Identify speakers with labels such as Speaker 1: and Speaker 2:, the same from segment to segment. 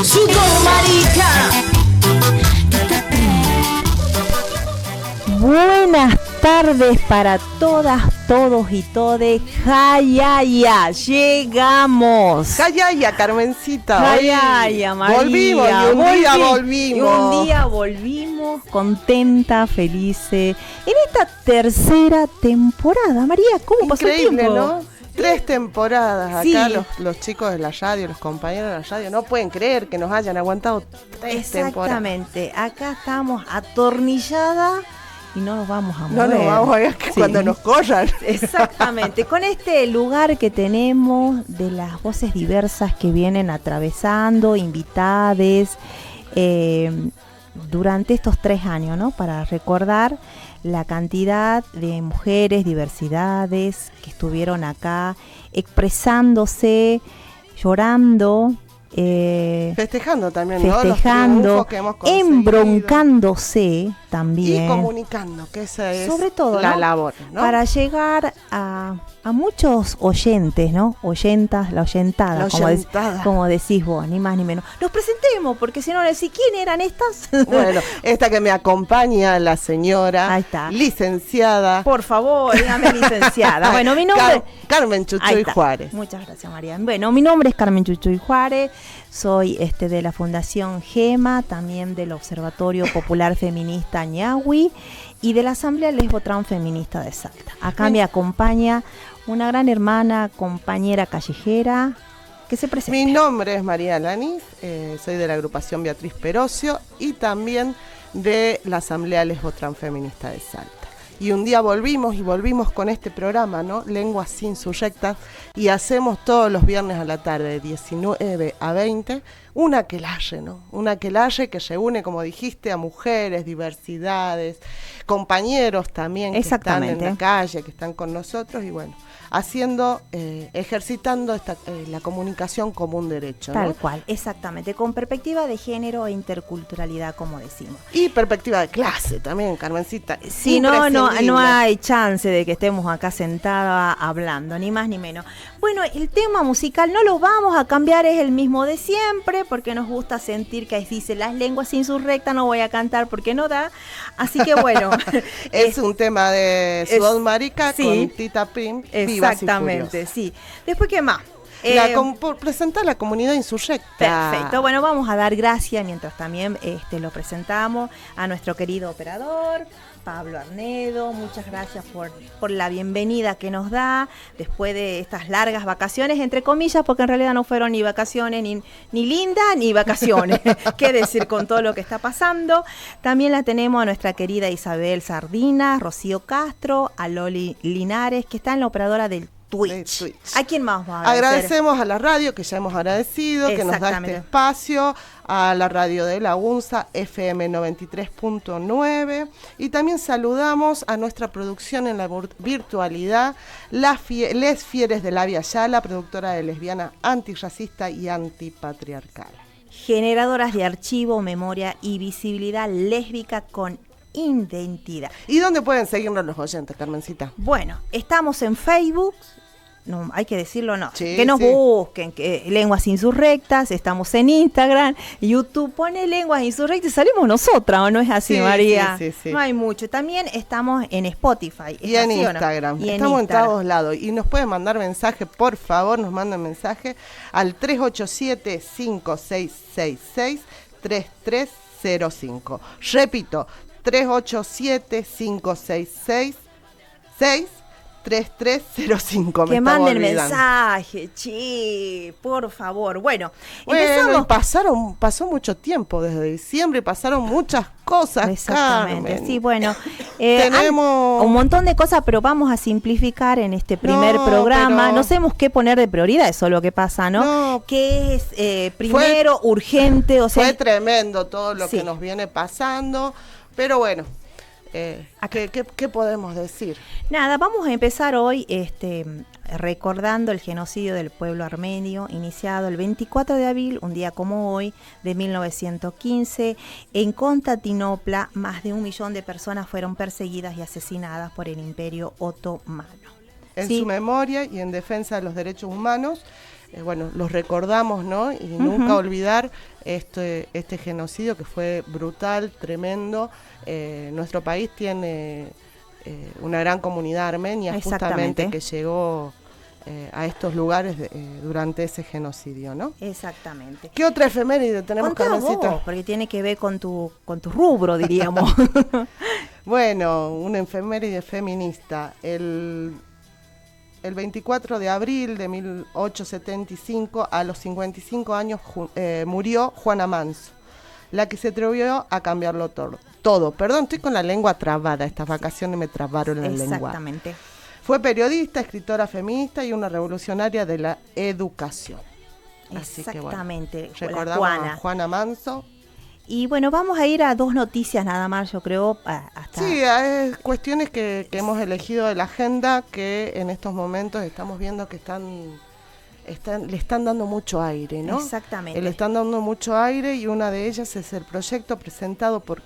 Speaker 1: Sudor marica.
Speaker 2: Buenas tardes para todas, todos y todes. Jayaya, llegamos.
Speaker 3: Jayaya, Carmencita.
Speaker 2: Jayaya, María.
Speaker 3: Volvimos y un día volvimos.
Speaker 2: Y un día volvimos, contenta, felices. En esta tercera temporada, María, ¿cómo pasó el
Speaker 3: Increíble,
Speaker 2: tiempo?
Speaker 3: ¿no? 3 temporadas.
Speaker 2: Sí.
Speaker 3: Acá los chicos de la radio, los compañeros de la radio, no pueden creer que nos hayan aguantado 3 temporadas.
Speaker 2: Exactamente, acá estamos atornilladas y no nos vamos a mover.
Speaker 3: No nos vamos a ver que cuando nos corran.
Speaker 2: Exactamente, con este lugar que tenemos de las voces diversas que vienen atravesando, invitades, durante estos 3 años, ¿no? Para recordar la cantidad de mujeres, diversidades que estuvieron acá expresándose, llorando,
Speaker 3: Festejando también,
Speaker 2: festejando,
Speaker 3: ¿no? Los triunfos que hemos conseguido.
Speaker 2: embroncándose también.
Speaker 3: Y comunicando, que esa es
Speaker 2: sobre todo,
Speaker 3: la
Speaker 2: ¿no?
Speaker 3: labor, ¿no?
Speaker 2: Para llegar a muchos oyentes, ¿no? Oyentas, la oyentada, como decís vos, ni más ni menos. Nos presentemos, porque si no decís, ¿quién eran estas?
Speaker 3: Bueno, esta que me acompaña, la señora
Speaker 2: Ahí está.
Speaker 3: licenciada.
Speaker 2: Por favor, dígame licenciada. Bueno, mi nombre...
Speaker 3: Carmen Chuchuy Juárez.
Speaker 2: Muchas gracias, María. Bueno, mi nombre es Carmen Chuchuy Juárez. Soy de la Fundación GEMA, también del Observatorio Popular Feminista Ñahui y de la Asamblea Lesbo-Trans Feminista de Salta. Acá me acompaña una gran hermana, compañera callejera, que se presenta.
Speaker 3: Mi nombre es María Lanis, soy de la agrupación Beatriz Perocio y también de la Asamblea Lesbo-Trans Feminista de Salta. Y un día volvimos con este programa, ¿no? Lenguas Insurrectas, y hacemos todos los viernes a la tarde, de 19 a 20, un aquelarre, ¿no? Un aquelarre que reúne, como dijiste, a mujeres, diversidades, compañeros también que están en la calle, que están con nosotros, y bueno, haciendo, ejercitando la comunicación como un derecho, ¿no?
Speaker 2: Tal cual, exactamente, con perspectiva de género e interculturalidad, como decimos.
Speaker 3: Y perspectiva de clase también, Carmencita.
Speaker 2: Si no hay chance de que estemos acá sentadas hablando, ni más ni menos. Bueno, el tema musical no lo vamos a cambiar, es el mismo de siempre, porque nos gusta sentir que dice las lenguas insurrectas, no voy a cantar porque no da. Así que bueno.
Speaker 3: es un tema de Sudor Marica, sí, con Tita Prim.
Speaker 2: Exactamente, sí. Después, ¿qué más?
Speaker 3: Por presentar la comunidad insurrecta.
Speaker 2: Perfecto, bueno, vamos a dar gracias mientras también lo presentamos a nuestro querido operador, Pablo Arnedo. Muchas gracias por la bienvenida que nos da después de estas largas vacaciones, entre comillas, porque en realidad no fueron ni vacaciones, ni lindas, ni vacaciones. ¿Qué decir con todo lo que está pasando? También la tenemos a nuestra querida Isabel Sardina, Rocío Castro, a Loli Linares, que está en la operadora del Twitch. ¿A quién más va a agradecer?
Speaker 3: Agradecemos a la radio, que ya hemos agradecido, que nos da este espacio, a la radio de la UNSA, FM 93.9, y también saludamos a nuestra producción en la virtualidad, Les Fieres de la Via Yala, productora de lesbiana antirracista y antipatriarcal.
Speaker 2: Generadoras de archivo, memoria y visibilidad lésbica con identidad.
Speaker 3: ¿Y dónde pueden seguirnos los oyentes, Carmencita?
Speaker 2: Bueno, estamos en Facebook, no, hay que decirlo, no,
Speaker 3: sí,
Speaker 2: que nos busquen, que Lenguas Insurrectas, estamos en Instagram, YouTube, pone Lenguas Insurrectas y salimos nosotras, ¿o no es así, María?
Speaker 3: Sí.
Speaker 2: No hay mucho. También estamos en Spotify.
Speaker 3: Y en Instagram. No? Estamos en todos lados. Y nos pueden mandar mensaje, por favor, nos mandan mensaje al 387-5666-3305. Repito, 387-566-3305.
Speaker 2: Que manden mensaje, por favor. Bueno, empezamos.
Speaker 3: Pasó mucho tiempo desde diciembre, pasaron muchas cosas.
Speaker 2: Exactamente,
Speaker 3: Carmen.
Speaker 2: sí, bueno.
Speaker 3: Tenemos
Speaker 2: un montón de cosas, pero vamos a simplificar en este primer programa. No sabemos qué poner de prioridad, eso es lo que pasa, ¿no? ¿Qué es primero, urgente? O sea,
Speaker 3: fue tremendo todo lo que nos viene pasando, pero bueno. ¿Qué podemos decir?
Speaker 2: Nada, vamos a empezar hoy recordando el genocidio del pueblo armenio, iniciado el 24 de abril, un día como hoy, de 1915. En Constantinopla, más de 1 millón de personas fueron perseguidas y asesinadas por el Imperio Otomano.
Speaker 3: En su memoria y en defensa de los derechos humanos, bueno, los recordamos, ¿no? Y nunca olvidar este genocidio que fue brutal, tremendo. Nuestro país tiene una gran comunidad armenia justamente que llegó a estos lugares durante ese genocidio, ¿no?
Speaker 2: Exactamente.
Speaker 3: ¿Qué otra efeméride tenemos, Carmencita?
Speaker 2: Porque tiene que ver con tu rubro, diríamos.
Speaker 3: Bueno, una efeméride feminista. El 24 de abril de 1875, a los 55 años, murió Juana Manso, la que se atrevió a cambiarlo todo. Perdón, estoy con la lengua trabada, estas vacaciones me trabaron la lengua.
Speaker 2: Exactamente.
Speaker 3: Fue periodista, escritora feminista y una revolucionaria de la educación. Así
Speaker 2: Exactamente.
Speaker 3: Que, bueno, recordamos a Juana Manso.
Speaker 2: Y bueno, vamos a ir a 2 noticias nada más, yo creo.
Speaker 3: Sí, hay cuestiones que hemos elegido de la agenda que en estos momentos estamos viendo que le están dando mucho aire, ¿no?
Speaker 2: Exactamente.
Speaker 3: Le están dando mucho aire y una de ellas es el proyecto presentado por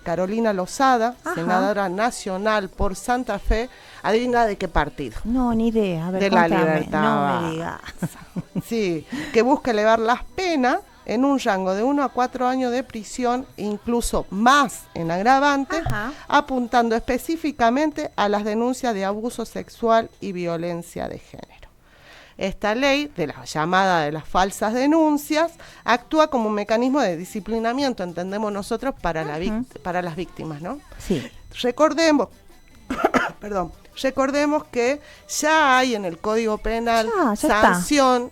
Speaker 3: Carolina Lozada, senadora nacional por Santa Fe. Adivina de qué partido.
Speaker 2: No, ni idea. A ver,
Speaker 3: de
Speaker 2: contame.
Speaker 3: La Libertad.
Speaker 2: No me digas.
Speaker 3: Sí, que busca elevar las penas en un rango de 1 a 4 años de prisión, incluso más en agravante, apuntando específicamente a las denuncias de abuso sexual y violencia de género. Esta ley, de la llamada de las falsas denuncias, actúa como un mecanismo de disciplinamiento, entendemos nosotros, para las víctimas, ¿no?
Speaker 2: Sí.
Speaker 3: Recordemos que ya hay en el Código Penal sanción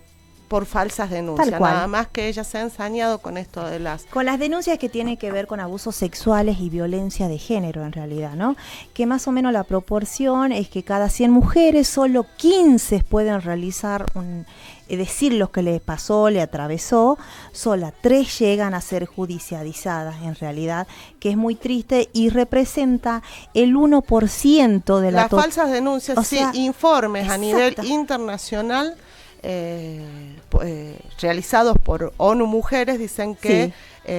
Speaker 3: por falsas denuncias, nada más que ella se ha ensañado con esto de con
Speaker 2: las denuncias que tienen que ver con abusos sexuales y violencia de género, en realidad, ¿no? Que más o menos la proporción es que cada 100 mujeres solo 15 pueden realizar decir lo que le pasó, le atravesó, solo 3 llegan a ser judicializadas, en realidad, que es muy triste y representa el 1% de
Speaker 3: las falsas denuncias. Sí, informes a nivel internacional realizados por ONU Mujeres dicen que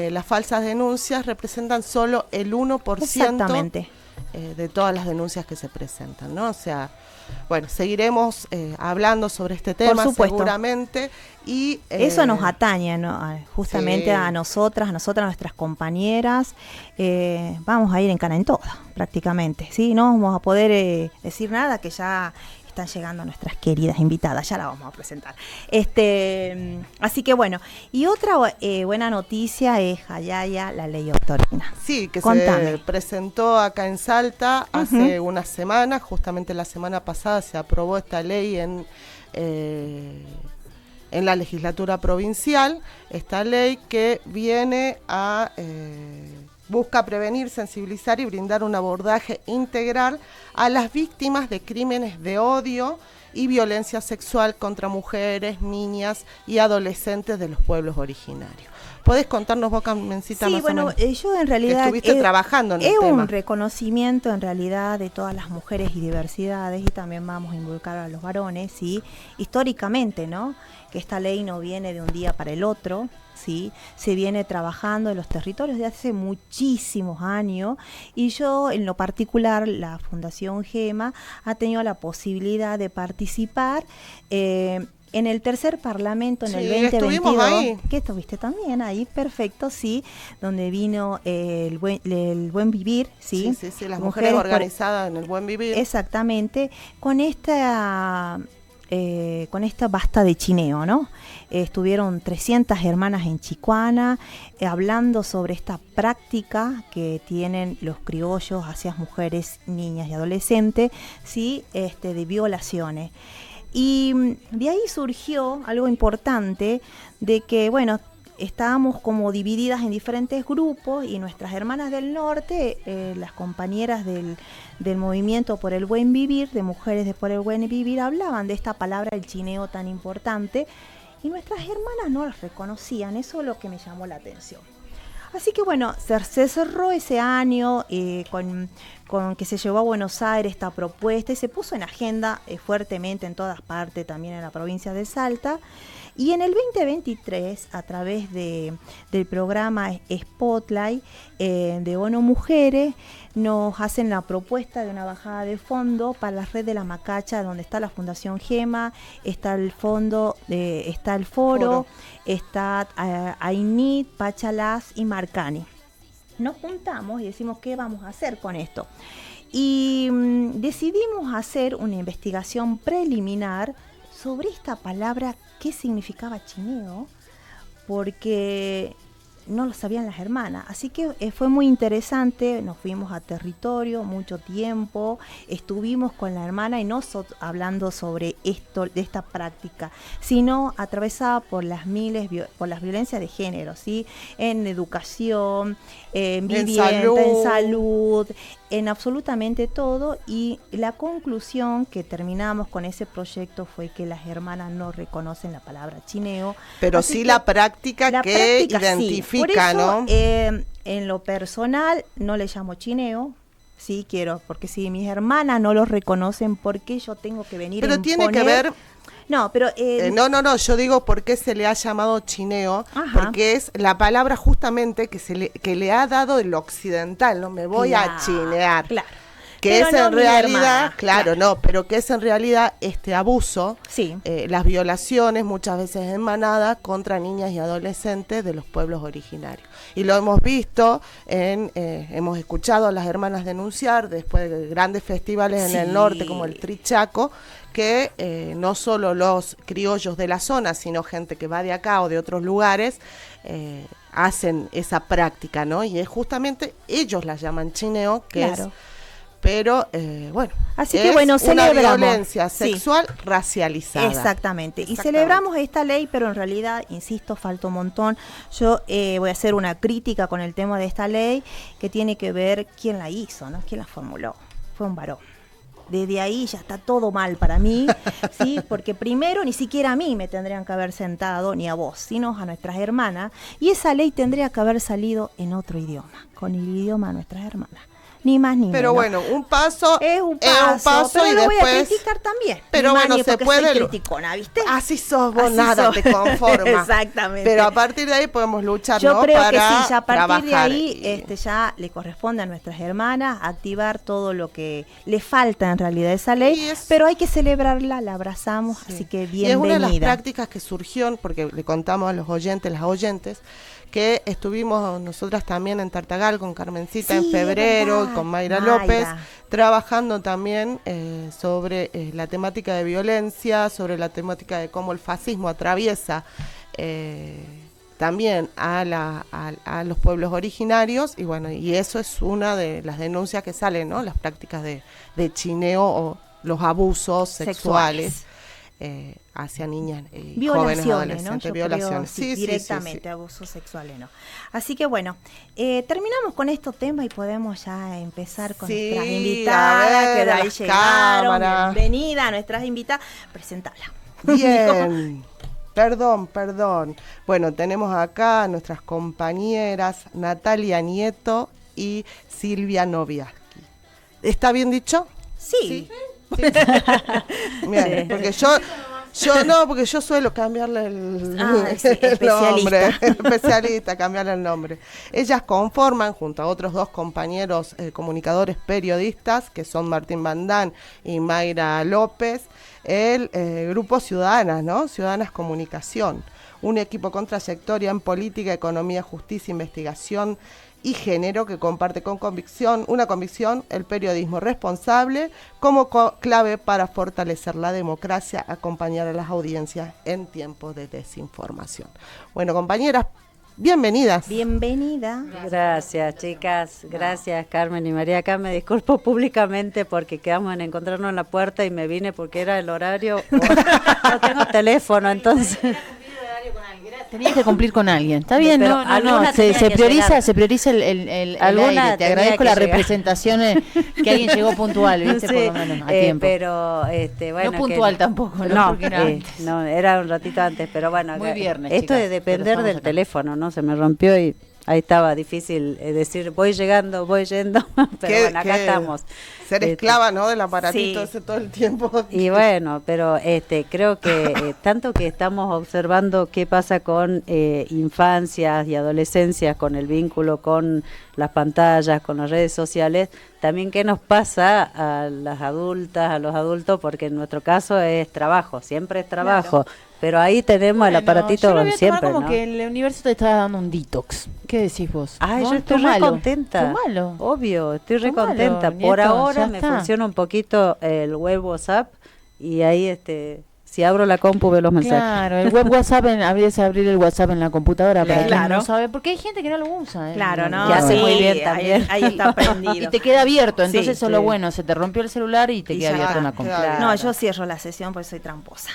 Speaker 3: las falsas denuncias representan solo el 1% de todas las denuncias que se presentan, ¿no? O sea, bueno, seguiremos hablando sobre este tema seguramente. Y
Speaker 2: eso nos atañe, ¿no? Justamente a nosotras, nuestras compañeras. Vamos a ir en cana en toda, prácticamente, ¿sí? No vamos a poder decir nada, que ya están llegando nuestras queridas invitadas, ya la vamos a presentar. Así que bueno, y otra buena noticia es Jayaya, la ley Octorina.
Speaker 3: Sí, que se presentó acá en Salta hace unas semanas, justamente la semana pasada se aprobó esta ley en la legislatura provincial, esta ley que viene a busca prevenir, sensibilizar y brindar un abordaje integral a las víctimas de crímenes de odio y violencia sexual contra mujeres, niñas y adolescentes de los pueblos originarios. ¿Podés contarnos vos, Carmencita, más o menos?
Speaker 2: Yo en realidad
Speaker 3: estuviste trabajando en el tema.
Speaker 2: Es un reconocimiento en realidad de todas las mujeres y diversidades, y también vamos a involucrar a los varones, ¿sí? Históricamente, ¿no? Que esta ley no viene de un día para el otro, ¿sí? Se viene trabajando en los territorios de hace muchísimos años, y yo en lo particular, la Fundación GEMA ha tenido la posibilidad de participar en el tercer parlamento en el 2022,
Speaker 3: ahí.
Speaker 2: Que estuviste también ahí, perfecto, sí, donde vino el buen vivir, sí,
Speaker 3: las mujeres organizadas en el buen vivir.
Speaker 2: Exactamente, con esta basta de chineo, ¿no? Estuvieron 300 hermanas en Chicuana hablando sobre esta práctica que tienen los criollos hacia mujeres, niñas y adolescentes, ¿sí? De violaciones. Y de ahí surgió algo importante de que, bueno, estábamos como divididas en diferentes grupos, y nuestras hermanas del norte, las compañeras del movimiento por el buen vivir, de mujeres por el buen vivir, hablaban de esta palabra, el chineo, tan importante, y nuestras hermanas no las reconocían. Eso es lo que me llamó la atención. Así que bueno, se cerró ese año con que se llevó a Buenos Aires esta propuesta y se puso en agenda fuertemente en todas partes, también en la provincia de Salta. Y en el 2023, a través del programa Spotlight de ONU Mujeres, nos hacen la propuesta de una bajada de fondo para la red de la Macacha, donde está la Fundación Gema, está el fondo, está el foro, está Ainit, Pachalás y Marcani. Nos juntamos y decimos qué vamos a hacer con esto. Y decidimos hacer una investigación preliminar sobre esta palabra, qué significaba chineo, porque no lo sabían las hermanas. Así que fue muy interesante, nos fuimos a territorio mucho tiempo, estuvimos con la hermana y no hablando sobre esto, de esta práctica, sino atravesada por las por las violencias de género, ¿sí? En educación, en vivienda, en salud, en absolutamente todo. Y la conclusión que terminamos con ese proyecto fue que las hermanas no reconocen la palabra chineo,
Speaker 3: pero sí la práctica que identifica,
Speaker 2: sí. Por eso,
Speaker 3: ¿no?
Speaker 2: En lo personal no le llamo chineo. Sí, porque si mis hermanas no lo reconocen, ¿por qué yo tengo que venir a
Speaker 3: Pero
Speaker 2: imponer?
Speaker 3: tiene que ver...
Speaker 2: No, pero...
Speaker 3: No, yo digo por qué se le ha llamado chineo, porque es la palabra justamente que le ha dado el occidental, no me voy a chinear.
Speaker 2: Claro.
Speaker 3: Que
Speaker 2: pero
Speaker 3: es
Speaker 2: no
Speaker 3: en realidad,
Speaker 2: hermana,
Speaker 3: claro, no, pero que es en realidad este abuso,
Speaker 2: sí.
Speaker 3: Las violaciones muchas veces en manada contra niñas y adolescentes de los pueblos originarios. Y lo hemos visto, hemos escuchado a las hermanas denunciar después de grandes festivales en el norte como el Trichaco, que no solo los criollos de la zona, sino gente que va de acá o de otros lugares, hacen esa práctica, ¿no? Y es justamente, ellos la llaman chineo, que es... Pero, bueno,
Speaker 2: así que,
Speaker 3: una
Speaker 2: celebramos.
Speaker 3: Violencia sexual racializada.
Speaker 2: Exactamente. Y celebramos esta ley, pero en realidad, insisto, falta un montón. Yo voy a hacer una crítica con el tema de esta ley, que tiene que ver quién la hizo, ¿no? Quién la formuló. Fue un varón. Desde ahí ya está todo mal para mí, ¿sí? Porque primero ni siquiera a mí me tendrían que haber sentado, ni a vos, sino a nuestras hermanas. Y esa ley tendría que haber salido en otro idioma, con el idioma de nuestras hermanas. Ni más ni menos.
Speaker 3: Pero bueno, un paso
Speaker 2: es un paso, pero
Speaker 3: y
Speaker 2: lo
Speaker 3: después...
Speaker 2: voy a criticar también.
Speaker 3: Pero bueno, se puede...
Speaker 2: Soy criticona, ¿viste?
Speaker 3: Así sos vos, nada te conforma.
Speaker 2: Exactamente.
Speaker 3: Pero a partir de ahí podemos luchar,
Speaker 2: Yo
Speaker 3: ¿no?
Speaker 2: creo
Speaker 3: para
Speaker 2: que sí, ya a partir
Speaker 3: trabajar.
Speaker 2: de ahí ya le corresponde a nuestras hermanas activar todo lo que le falta en realidad a esa ley, pero hay que celebrarla, la abrazamos, así que bienvenida.
Speaker 3: Y es una de las prácticas que surgió, porque le contamos a los oyentes, las oyentes, que estuvimos nosotras también en Tartagal con Carmencita en febrero y con Mayra López, trabajando también sobre la temática de violencia, sobre la temática de cómo el fascismo atraviesa también a los pueblos originarios, y bueno, y eso es una de las denuncias que salen, ¿no? Las prácticas de chineo o los abusos sexuales. Hacia niñas y jóvenes adolescentes,
Speaker 2: ¿no?
Speaker 3: violaciones,
Speaker 2: creo, directamente, abusos sexuales, no. Así que bueno, terminamos con estos temas y podemos ya empezar con nuestras invitadas, que de ahí llegaron. Bienvenida a nuestras invitadas, presentarla.
Speaker 3: Bien. Perdón. Bueno, tenemos acá a nuestras compañeras Natalia Nieto y Silvia Noviaski. ¿Está bien dicho?
Speaker 2: Sí.
Speaker 3: Bien, porque porque yo suelo cambiarle el nombre, especialista, cambiarle el nombre. Ellas conforman, junto a otros dos compañeros comunicadores periodistas, que son Martín Bandán y Mayra López, el grupo Ciudadanas, ¿no? Ciudadanas Comunicación, un equipo con trayectoria en política, economía, justicia, investigación y género, que comparte con una convicción, el periodismo responsable como clave para fortalecer la democracia, acompañar a las audiencias en tiempos de desinformación. Bueno, compañeras, bienvenidas.
Speaker 2: Bienvenida.
Speaker 4: Gracias, chicas. Gracias, Carmen y María. Acá me disculpo públicamente porque quedamos en encontrarnos en la puerta y me vine porque era el horario. No tengo teléfono, entonces...
Speaker 1: Tenías que cumplir con alguien. Está bien,
Speaker 4: pero
Speaker 1: se prioriza el aire. Te agradezco la representación que alguien llegó puntual, ¿viste?
Speaker 4: Sí,
Speaker 1: por lo menos, a tiempo.
Speaker 4: Pero, bueno.
Speaker 1: No puntual tampoco, ¿no? Porque
Speaker 4: no, era un ratito antes, pero bueno.
Speaker 1: Muy viernes,
Speaker 4: esto
Speaker 1: chicas,
Speaker 4: de depender del teléfono, ¿no? Se me rompió y ahí estaba difícil decir voy llegando, voy yendo, pero bueno, acá estamos.
Speaker 3: Ser esclava, ¿no? Del aparatito ese todo el tiempo.
Speaker 4: Y bueno, pero creo que tanto que estamos observando qué pasa con infancias y adolescencias, con el vínculo con las pantallas, con las redes sociales, también qué nos pasa a las adultas, a los adultos, porque en nuestro caso es trabajo, siempre es trabajo. Claro. Pero ahí tenemos el aparatito siempre,
Speaker 1: como
Speaker 4: ¿no?
Speaker 1: que el universo te está dando un detox. ¿Qué decís vos?
Speaker 4: Ay, yo estoy re contenta. Obvio, estoy re contenta. Por ahora me funciona un poquito el web WhatsApp y ahí si abro la compu veo los mensajes.
Speaker 1: Claro, el web WhatsApp, habría que abrir el WhatsApp en la computadora para que no sabe, porque hay gente que no lo usa.
Speaker 2: Claro, ¿no?
Speaker 4: Que hace muy bien también.
Speaker 2: Ahí está prendido.
Speaker 1: Y te queda abierto, entonces eso es lo bueno, se te rompió el celular y te queda abierto en la computadora.
Speaker 2: No, yo cierro la sesión porque soy tramposa.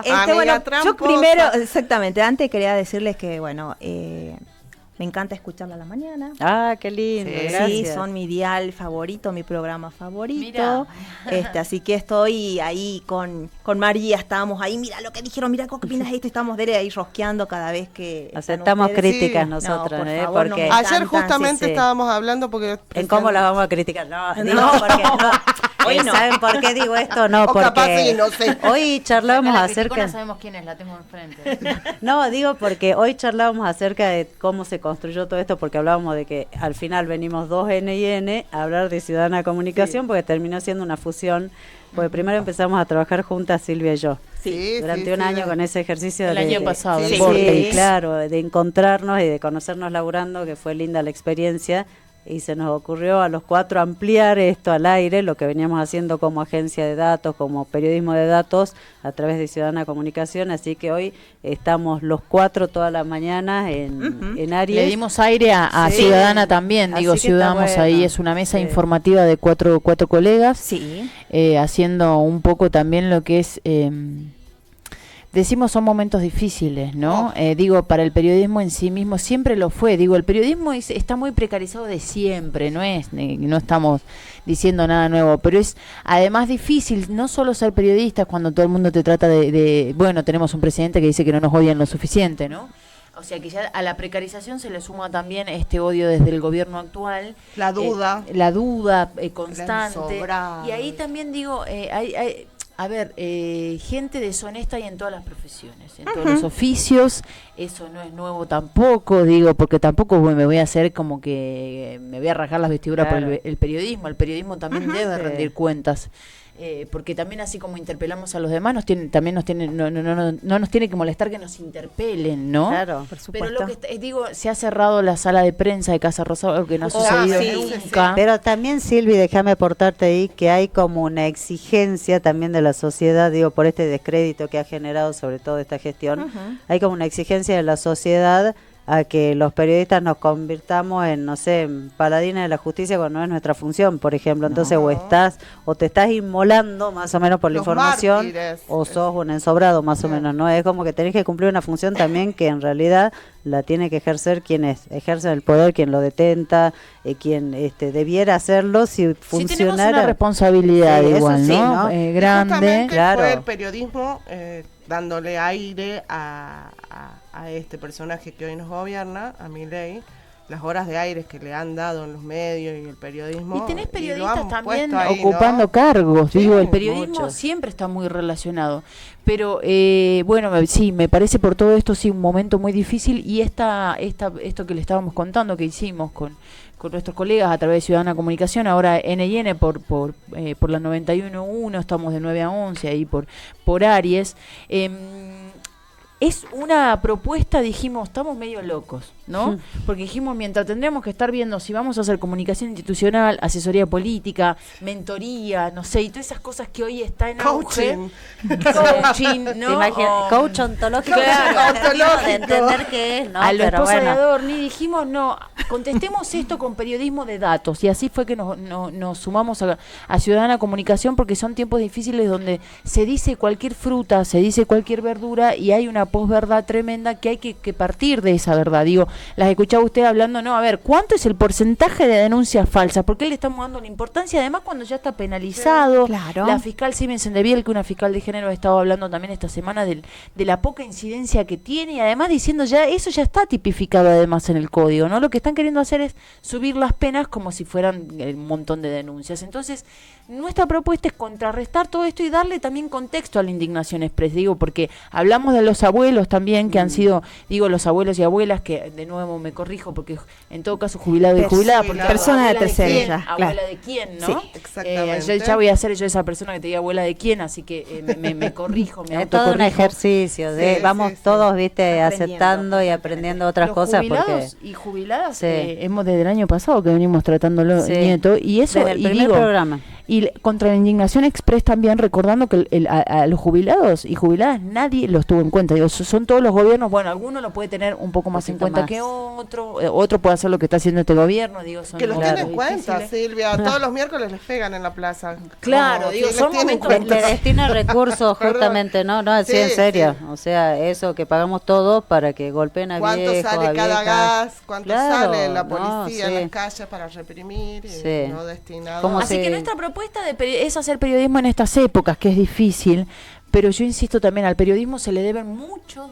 Speaker 3: Amiga tramposa.
Speaker 2: Yo primero, exactamente, antes quería decirles que, bueno, me encanta escucharla a la mañana.
Speaker 4: Ah, qué lindo.
Speaker 2: Sí, son mi dial favorito, mi programa favorito. Así que estoy ahí con María, estábamos ahí, mira lo que dijeron, mira qué opinas de esto, estamos ahí rosqueando cada vez que
Speaker 4: aceptamos críticas nosotros,
Speaker 2: no, por favor,
Speaker 4: porque
Speaker 3: ayer justamente estábamos hablando porque
Speaker 4: en cómo las vamos a criticar. No, porque hoy no. ¿Saben por qué digo esto? No, porque
Speaker 3: capaz sí, no sé.
Speaker 1: Hoy charlábamos acerca, no sabemos quién es, la tengo enfrente.
Speaker 4: No, digo porque hoy charlábamos acerca de cómo se construyó todo esto, porque hablábamos de que al final venimos dos N y N a hablar de Ciudadana Comunicación, porque terminó siendo una fusión, porque primero empezamos a trabajar juntas Silvia y yo. Durante un año con ese ejercicio
Speaker 1: el año pasado.
Speaker 4: Sí, claro, de encontrarnos y de conocernos laburando, que fue linda la experiencia. Y se nos ocurrió a los 4 ampliar esto al aire, lo que veníamos haciendo como agencia de datos, como periodismo de datos, a través de Ciudadana Comunicación. Así que hoy estamos los 4 todas las mañanas en Aries.
Speaker 1: Le dimos aire a Ciudadana también, digo, Ciudadamos ahí, es una mesa informativa de cuatro colegas, haciendo un poco también lo que es... Decimos son momentos difíciles, ¿no? Digo, para el periodismo en sí mismo siempre lo fue. Digo, el periodismo está muy precarizado de siempre, no estamos diciendo nada nuevo, pero es además difícil no solo ser periodista cuando todo el mundo te trata bueno, tenemos un presidente que dice que no nos odian lo suficiente, ¿no? O sea que ya a la precarización se le suma también este odio desde el gobierno actual.
Speaker 3: La duda.
Speaker 1: La duda constante. Y ahí también digo, hay gente deshonesta y en todas las profesiones, en todos los oficios, eso no es nuevo tampoco, digo, porque tampoco me voy a hacer como que me voy a rajar las vestiduras por el periodismo también debe rendir cuentas. Porque también así como interpelamos a los demás no nos tiene que molestar que nos interpelen, ¿no?
Speaker 4: Claro, por supuesto.
Speaker 1: Pero lo que digo, se ha cerrado la sala de prensa de Casa Rosada, algo que no ha sucedido nunca.
Speaker 4: Pero también, Silvi, déjame aportarte ahí que hay como una exigencia también de la sociedad, digo, por este descrédito que ha generado sobre todo esta gestión, hay como una exigencia de la sociedad a que los periodistas nos convirtamos en, no sé, en paladines de la justicia cuando no es nuestra función, por ejemplo. Entonces o te estás inmolando más o menos por la información, mártires, o sos un ensobrado más o menos, ¿no? Es como que tenés que cumplir una función también que en realidad la tiene que ejercer quienes ejercen el poder, quien lo detenta, quien debiera hacerlo si funcionara. Sí, tenemos una
Speaker 1: responsabilidad igual,
Speaker 4: sí,
Speaker 1: ¿no? Grande.
Speaker 3: Claro. Fue el periodismo dándole aire a este personaje que hoy nos gobierna, a Milei, las horas de aire que le han dado en los medios y el periodismo.
Speaker 1: Y tenés periodistas también
Speaker 3: ahí,
Speaker 1: ocupando cargos, digo, el periodismo
Speaker 4: muchos.
Speaker 1: Siempre está muy relacionado. Pero bueno, sí, me parece por todo esto sí un momento muy difícil y esto que le estábamos contando que hicimos con nuestros colegas a través de Ciudadana Comunicación, ahora N&N por la 91.1, estamos de 9 a 11 ahí por Aries. Es una propuesta, dijimos, estamos medio locos, ¿no? Porque dijimos, mientras tendríamos que estar viendo si vamos a hacer comunicación institucional, asesoría política, mentoría, no sé, y todas esas cosas que hoy está en auge. Coaching, ¿no?
Speaker 4: Coach ontológico,
Speaker 1: claro,
Speaker 4: de entender qué es, ¿no?
Speaker 1: A lo esposa de Adorni dijimos, no, contestemos esto con periodismo de datos. Y así fue que nos sumamos a Ciudadana Comunicación, porque son tiempos difíciles donde se dice cualquier fruta, se dice cualquier verdura y hay una posverdad tremenda que hay que partir de esa verdad. Digo, las escuchaba usted hablando, no, a ver, ¿cuánto es el porcentaje de denuncias falsas? Porque le estamos dando la importancia, además cuando ya está penalizado.
Speaker 2: Claro.
Speaker 1: La fiscal Siemens Endeviel, que una fiscal de género ha estado hablando también esta semana de la poca incidencia que tiene, y además diciendo ya, eso ya está tipificado además en el código, ¿no? Lo que están queriendo hacer es subir las penas como si fueran un montón de denuncias. Entonces, nuestra propuesta es contrarrestar todo esto y darle también contexto a la indignación express, digo, porque hablamos de los abuelos también, que han sido, digo, los abuelos y abuelas, que de nuevo me corrijo, porque en todo caso jubilado y jubilada, porque
Speaker 2: persona de tercera edad,
Speaker 1: abuela
Speaker 2: claro.
Speaker 1: de quién, ¿no?
Speaker 3: Sí, exactamente.
Speaker 1: Ya voy a ser yo esa persona que te diga abuela de quién, así que me corrijo, me
Speaker 4: es todo un
Speaker 1: autocorrijo.
Speaker 4: ejercicio, vamos todos, viste, aceptando y aprendiendo otras
Speaker 1: Los
Speaker 4: cosas.
Speaker 1: Jubilados y jubiladas,
Speaker 4: Sí.
Speaker 1: Hemos desde el año pasado que venimos tratándolo,
Speaker 4: Sí.
Speaker 1: Nieto, y eso,
Speaker 4: desde el
Speaker 1: y
Speaker 4: primer
Speaker 1: digo,
Speaker 4: programa.
Speaker 1: y contra la indignación express también, recordando que a los jubilados y jubiladas nadie los tuvo en cuenta. Digo, son todos los gobiernos, bueno, alguno lo puede tener un poco más en cuenta
Speaker 4: más.
Speaker 1: que otro puede hacer lo que está haciendo este gobierno. Digo, son
Speaker 3: Que los
Speaker 1: momentos
Speaker 3: tienen en cuenta,
Speaker 1: difíciles.
Speaker 3: Silvia. Todos los miércoles les pegan en la plaza.
Speaker 1: Claro,
Speaker 3: No,
Speaker 1: digo,
Speaker 3: sí,
Speaker 1: son
Speaker 3: les tienen
Speaker 1: momentos
Speaker 3: en cuenta.
Speaker 4: Le destina recursos
Speaker 3: Perdón.
Speaker 4: justamente, no, sí,
Speaker 3: Sí,
Speaker 4: en serio.
Speaker 3: sí.
Speaker 4: O sea, eso que pagamos todos para que golpeen a
Speaker 3: ¿Cuánto
Speaker 4: viejos,
Speaker 3: sale
Speaker 4: a
Speaker 3: cada
Speaker 4: viejas.
Speaker 3: gas? ¿Cuánto
Speaker 4: Claro,
Speaker 3: sale la
Speaker 4: no,
Speaker 3: policía en
Speaker 4: sí.
Speaker 3: las calles para reprimir? Y
Speaker 4: Sí.
Speaker 3: no destinado.
Speaker 4: ¿Cómo
Speaker 1: Así
Speaker 4: se-
Speaker 1: que nuestra propuesta es hacer periodismo en estas épocas, que es difícil, pero yo insisto también, al periodismo se le deben mucho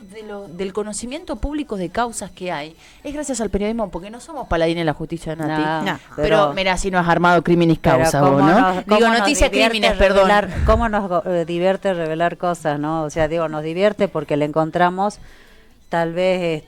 Speaker 1: del conocimiento público de causas que hay. Es gracias al periodismo, porque no somos paladines de la justicia, Nati.
Speaker 4: No,
Speaker 1: Pero mira, si no has armado crímenes
Speaker 4: pero
Speaker 1: causa,
Speaker 4: cómo
Speaker 1: vos, ¿no?
Speaker 4: nos- cómo
Speaker 1: Digo,
Speaker 4: nos
Speaker 1: noticia
Speaker 4: divierte
Speaker 1: crímenes, perdón.
Speaker 4: cómo nos divierte revelar cosas, ¿no? O sea, digo, nos divierte porque le encontramos tal vez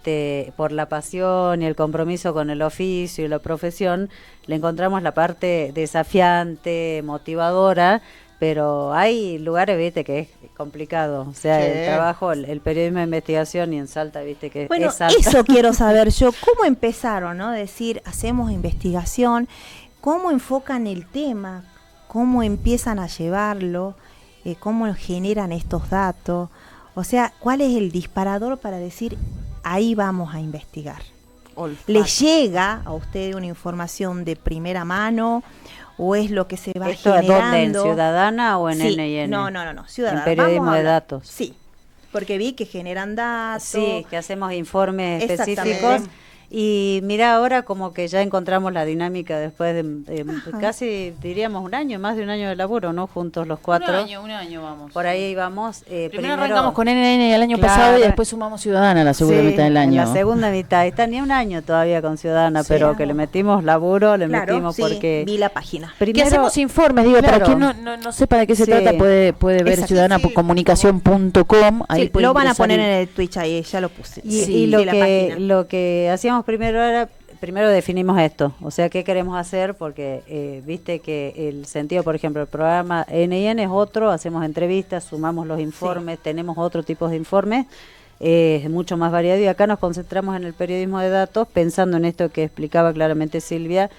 Speaker 4: por la pasión y el compromiso con el oficio y la profesión, le encontramos la parte desafiante, motivadora, pero hay lugares, viste, que es complicado. O sea,
Speaker 3: Sí.
Speaker 4: el trabajo, el periodismo de investigación y en Salta, viste, que
Speaker 2: Bueno,
Speaker 4: es Salta.
Speaker 2: eso quiero saber yo. ¿Cómo empezaron, no? Decir, hacemos investigación, ¿cómo enfocan el tema? ¿Cómo empiezan a llevarlo? ¿Cómo generan estos datos? O sea, ¿cuál es el disparador para decir, ahí vamos a investigar?
Speaker 3: Olfato.
Speaker 2: ¿Le llega a usted una información de primera mano o es lo que se va
Speaker 4: ¿Esto
Speaker 2: generando?
Speaker 4: dónde? ¿En Ciudadana o en
Speaker 2: Sí,
Speaker 4: N&N?
Speaker 2: No, Ciudadana.
Speaker 4: En periodismo
Speaker 2: Vamos a
Speaker 4: de
Speaker 2: hablar.
Speaker 4: datos.
Speaker 2: Sí, porque vi que generan datos.
Speaker 4: Sí, que hacemos informes
Speaker 2: Exactamente.
Speaker 4: específicos. Y mira, ahora como que ya encontramos la dinámica después de
Speaker 2: Ajá.
Speaker 4: casi, diríamos, un año, más de un año de laburo, ¿no? Juntos los cuatro.
Speaker 1: Un año vamos.
Speaker 4: Por ahí vamos.
Speaker 1: Primero arrancamos con NN el año
Speaker 4: Claro.
Speaker 1: pasado y después sumamos Ciudadana la segunda
Speaker 4: Sí,
Speaker 1: mitad del año.
Speaker 4: en la segunda mitad. Está ni un año todavía con Ciudadana,
Speaker 2: Sí.
Speaker 4: pero que le metimos laburo, le
Speaker 2: Claro,
Speaker 4: metimos
Speaker 2: sí,
Speaker 4: porque...
Speaker 2: vi la página.
Speaker 1: Que
Speaker 4: Primero,
Speaker 1: hacemos informes, digo,
Speaker 4: claro.
Speaker 1: para quien no sepa de qué se
Speaker 4: Sí.
Speaker 1: trata, puede ver
Speaker 2: Exacto.
Speaker 1: ciudadanacomunicación.com. Ahí
Speaker 2: Sí,
Speaker 1: puede
Speaker 2: lo van a
Speaker 1: ingresar
Speaker 2: poner
Speaker 1: y-
Speaker 2: en el Twitch ahí, ya lo puse.
Speaker 4: Y,
Speaker 1: Sí.
Speaker 4: y
Speaker 2: Vi la página.
Speaker 4: lo que hacíamos primero era, primero definimos esto, o sea, qué queremos hacer, porque viste que el sentido, por ejemplo, el programa N&N es otro, hacemos entrevistas, sumamos los informes, tenemos otro tipo de informes, es mucho más variado, y acá nos concentramos en el periodismo de datos, pensando en esto que explicaba claramente Silvia,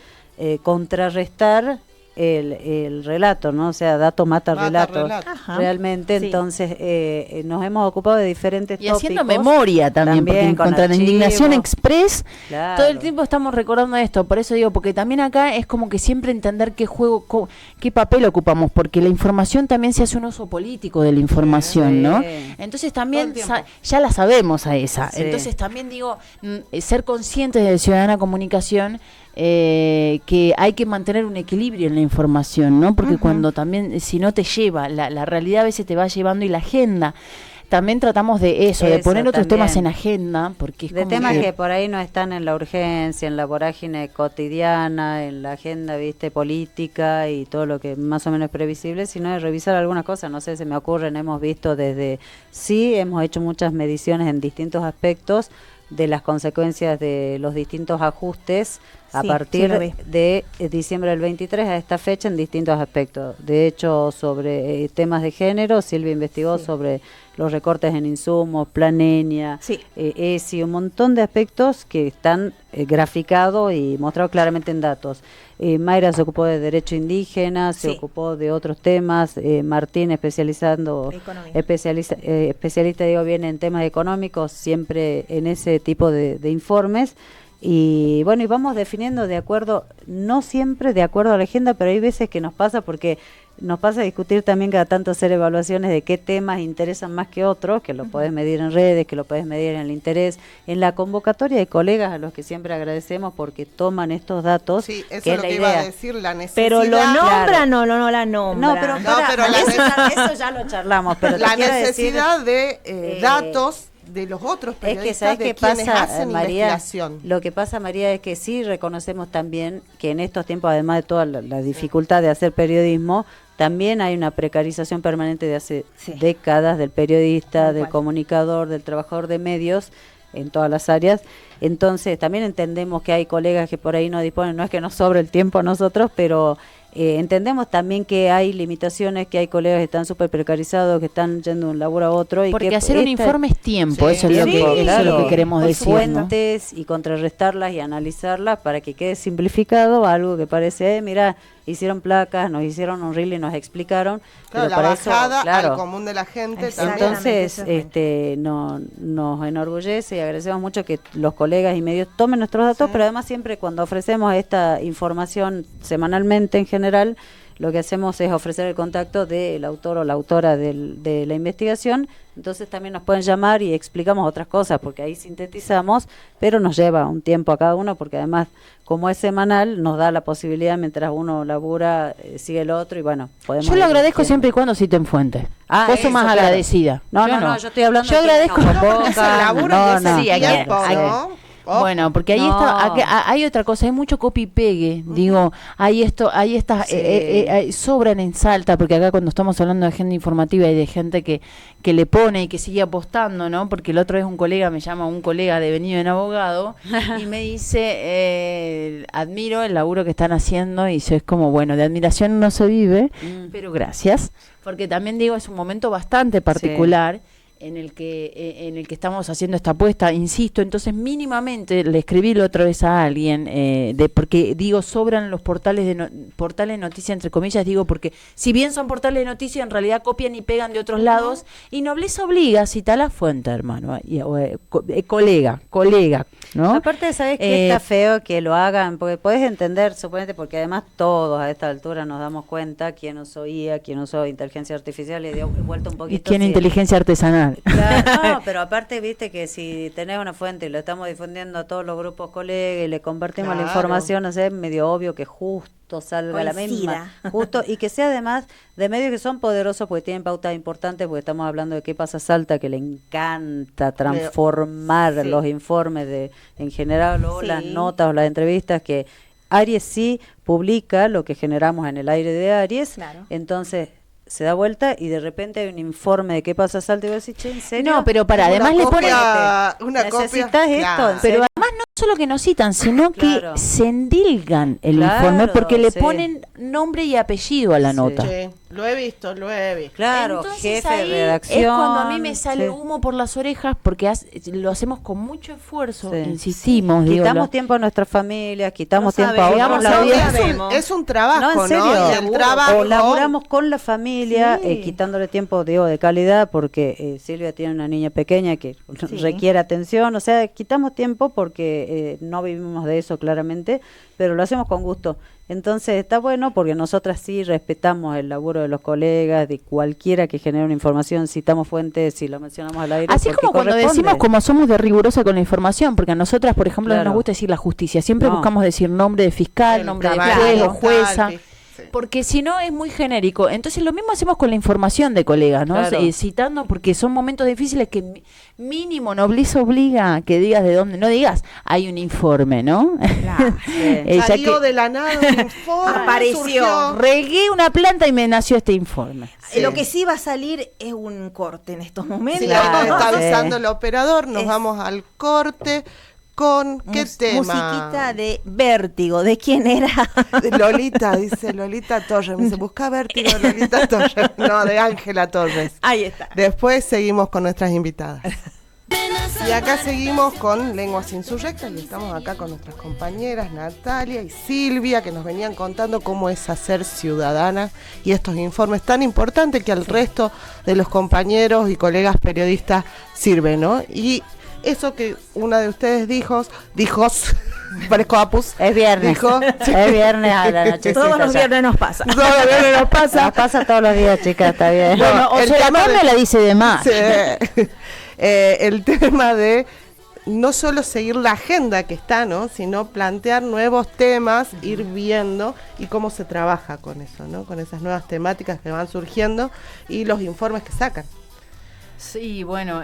Speaker 4: contrarrestar el relato, ¿no? O sea, dato mata relato.
Speaker 2: Ajá.
Speaker 4: Realmente,
Speaker 2: Sí.
Speaker 4: entonces nos hemos ocupado de diferentes
Speaker 1: Y
Speaker 4: tópicos.
Speaker 1: haciendo memoria también, porque en
Speaker 4: con
Speaker 1: contra la indignación
Speaker 4: archivos.
Speaker 1: express,
Speaker 4: Claro.
Speaker 1: todo el tiempo estamos recordando esto. Por eso digo, porque también acá es como que siempre entender qué juego, qué papel ocupamos, porque la información también se hace un uso político de la información,
Speaker 4: Sí.
Speaker 1: ¿no? Entonces también
Speaker 3: Todo el tiempo.
Speaker 1: ya la sabemos a esa.
Speaker 4: Sí.
Speaker 1: Entonces también digo, ser conscientes de Ciudadana Comunicación, que hay que mantener un equilibrio en la información, ¿no? Porque cuando también, si no te lleva, la realidad a veces te va llevando, y la agenda, también tratamos de eso, de
Speaker 4: Eso
Speaker 1: poner otros
Speaker 4: también.
Speaker 1: temas en agenda, porque es
Speaker 4: De
Speaker 1: como
Speaker 4: temas que por ahí no están en la urgencia, en la vorágine cotidiana, en la agenda, viste, política y todo lo que más o menos es previsible, sino de revisar algunas cosas. No sé, se me ocurren, hemos visto hemos hecho muchas mediciones en distintos aspectos de las consecuencias de los distintos ajustes a
Speaker 2: Sí,
Speaker 4: partir
Speaker 2: sí lo vi.
Speaker 4: de diciembre del 23 a esta fecha en distintos aspectos. De hecho, sobre temas de género, Silvia investigó sobre los recortes en insumos, Plan Enia,
Speaker 2: Sí.
Speaker 4: ESI, un montón de aspectos que están graficados y mostrados claramente en datos. Mayra se ocupó de derecho indígena, se
Speaker 2: Sí.
Speaker 4: ocupó de otros temas, Martín especializando,
Speaker 2: Economía.
Speaker 4: especialista digo bien en temas económicos, siempre en ese tipo de informes. Y bueno, y vamos definiendo de acuerdo, no siempre de acuerdo a la agenda, pero hay veces que nos pasa porque nos pasa a discutir también cada tanto hacer evaluaciones de qué temas interesan más que otros, que lo podés medir en redes, que lo podés medir en el interés. En la convocatoria hay colegas a los que siempre agradecemos porque toman estos datos.
Speaker 3: Sí, eso
Speaker 4: que
Speaker 3: es lo que iba a decir, la necesidad.
Speaker 2: Pero lo nombran o no la nombran.
Speaker 4: No, pero eso ya lo charlamos. Pero
Speaker 3: la necesidad de datos de los otros periodistas,
Speaker 4: es que, ¿sabes
Speaker 3: de
Speaker 4: qué
Speaker 3: quienes
Speaker 4: pasa,
Speaker 3: hacen
Speaker 4: María?
Speaker 3: investigación.
Speaker 4: Lo que pasa, María, es que sí reconocemos también que en estos tiempos, además de toda la dificultad de hacer periodismo, también hay una precarización permanente de hace décadas del periodista, del comunicador, del trabajador de medios, en todas las áreas. Entonces, también entendemos que hay colegas que por ahí no disponen, no es que nos sobre el tiempo a nosotros, pero entendemos también que hay limitaciones, que hay colegas que están súper precarizados, que están yendo de un laburo a otro.
Speaker 1: Porque
Speaker 4: y que
Speaker 1: hacer un informe es tiempo, eso es lo que queremos decir.
Speaker 4: Fuentes, ¿no? Y contrarrestarlas y analizarlas para que quede simplificado algo que parece, mira, hicieron placas, nos hicieron un reel y nos explicaron.
Speaker 3: Claro,
Speaker 4: pero
Speaker 3: la
Speaker 4: para
Speaker 3: bajada
Speaker 4: eso,
Speaker 3: al común de la gente también.
Speaker 4: Entonces, nos enorgullece y agradecemos mucho que los colegas y medios tomen nuestros datos, pero además siempre cuando ofrecemos esta información semanalmente en general, lo que hacemos es ofrecer el contacto del autor o la autora de la investigación. Entonces también nos pueden llamar y explicamos otras cosas, porque ahí sintetizamos, pero nos lleva un tiempo a cada uno, porque además, como es semanal, nos da la posibilidad, mientras uno labura, sigue el otro, y bueno, podemos...
Speaker 1: Yo lo agradezco siempre y cuando citen fuentes. Vos sos más agradecida.
Speaker 4: No, yo estoy hablando...
Speaker 1: Yo agradezco... Bueno, porque ahí está, hay otra cosa, hay mucho copy y pegue, digo, hay estas, sobran en Salta, porque acá cuando estamos hablando de agenda informativa y de gente que le pone y que sigue apostando, ¿no? Porque el otro es un colega, me llama un colega devenido en abogado, y me dice, admiro el laburo que están haciendo, y eso es como, bueno, de admiración no se vive, pero gracias, porque también digo, es un momento bastante particular, en el que estamos haciendo esta apuesta, insisto. Entonces mínimamente le escribí la otra vez a alguien, porque digo, sobran los portales de noticias, entre comillas, digo, porque si bien son portales de noticias, en realidad copian y pegan de otros lados, y nobleza obliga, cita la fuente, hermano, colega, ¿no?
Speaker 4: Aparte, ¿sabes qué está feo que lo hagan? Porque podés entender, suponete, porque además todos a esta altura nos damos cuenta quién usó IA, quién usó inteligencia artificial, y dio vuelta un poquito.
Speaker 1: ¿Y quién inteligencia artesanal?
Speaker 4: Claro, no, pero aparte, viste que si tenés una fuente y lo estamos difundiendo a todos los grupos colegas y le compartimos la información, o sea, es medio obvio que justo salga la misma, justo, y que sea además de medios que son poderosos porque tienen pautas importantes, porque estamos hablando de Qué pasa Salta, que le encanta transformar los informes en general, o las notas o las entrevistas, que Aries sí publica lo que generamos en el aire de Aries, entonces se da vuelta y de repente hay un informe de Qué pasa Salta, y vos decís, che, ¿en serio?
Speaker 1: No, pero además le ponen
Speaker 4: necesitas esto,
Speaker 1: pero además no solo que nos citan, sino que se endilgan el informe, porque le ponen nombre y apellido a la nota.
Speaker 3: Sí. Lo he visto.
Speaker 4: Claro,
Speaker 1: entonces,
Speaker 4: jefe
Speaker 1: ahí
Speaker 4: de redacción.
Speaker 1: Es cuando a mí me sale humo por las orejas, porque lo hacemos con mucho esfuerzo, insistimos.
Speaker 4: Quitamos tiempo a nuestras familias, quitamos tiempo a otros.
Speaker 3: Es un trabajo,
Speaker 4: ¿no? En serio.
Speaker 3: El trabajo.
Speaker 4: O laburamos con la familia, quitándole tiempo, de calidad, porque Silvia tiene una niña pequeña que requiere atención, o sea, quitamos tiempo porque no vivimos de eso claramente, pero lo hacemos con gusto. Entonces está bueno porque nosotras sí respetamos el laburo de los colegas, de cualquiera que genere una información, citamos fuentes, si lo mencionamos al aire.
Speaker 1: Así como cuando decimos como somos de rigurosa con la información, porque a nosotras, por ejemplo, no nos gusta decir la justicia, siempre buscamos decir nombre de fiscal, nombre de juez o jueza. Porque si no es muy genérico. Entonces lo mismo hacemos con la información de colegas, ¿no? Citando, porque son momentos difíciles que mínimo nobleza obliga que digas de dónde, no digas hay un informe, ¿no?
Speaker 3: Claro. Salió de la nada un informe,
Speaker 2: apareció,
Speaker 1: regué una planta y me nació este informe.
Speaker 2: Lo que sí va a salir es un corte en estos momentos.
Speaker 3: Sí, ahí nos está avisando el operador, nos vamos al corte. ¿Con qué tema?
Speaker 2: Musiquita de Vértigo. ¿De quién era?
Speaker 3: De Lolita, dice Lolita Torres. Me dice, busca Vértigo de Lolita Torres. No, de Ángela Torres.
Speaker 2: Ahí está.
Speaker 3: Después seguimos con nuestras invitadas. Y acá seguimos con Lenguas Insurrectas y estamos acá con nuestras compañeras Natalia y Silvia, que nos venían contando cómo es hacer ciudadana y estos informes tan importantes que al resto de los compañeros y colegas periodistas sirven, ¿no? Y eso que una de ustedes dijo parezco Apus.
Speaker 4: Es viernes.
Speaker 3: Dijo,
Speaker 4: es viernes a la noche.
Speaker 2: Todos los viernes nos pasa.
Speaker 3: Todos los viernes nos pasa.
Speaker 4: Nos pasa todos los días, chicas, está bien.
Speaker 1: Bueno, o sea, la Carmen la dice de más.
Speaker 3: Sí. El tema de no solo seguir la agenda que está, ¿no? Sino plantear nuevos temas, ir viendo y cómo se trabaja con eso, ¿no? Con esas nuevas temáticas que van surgiendo y los informes que sacan.
Speaker 1: Sí, bueno,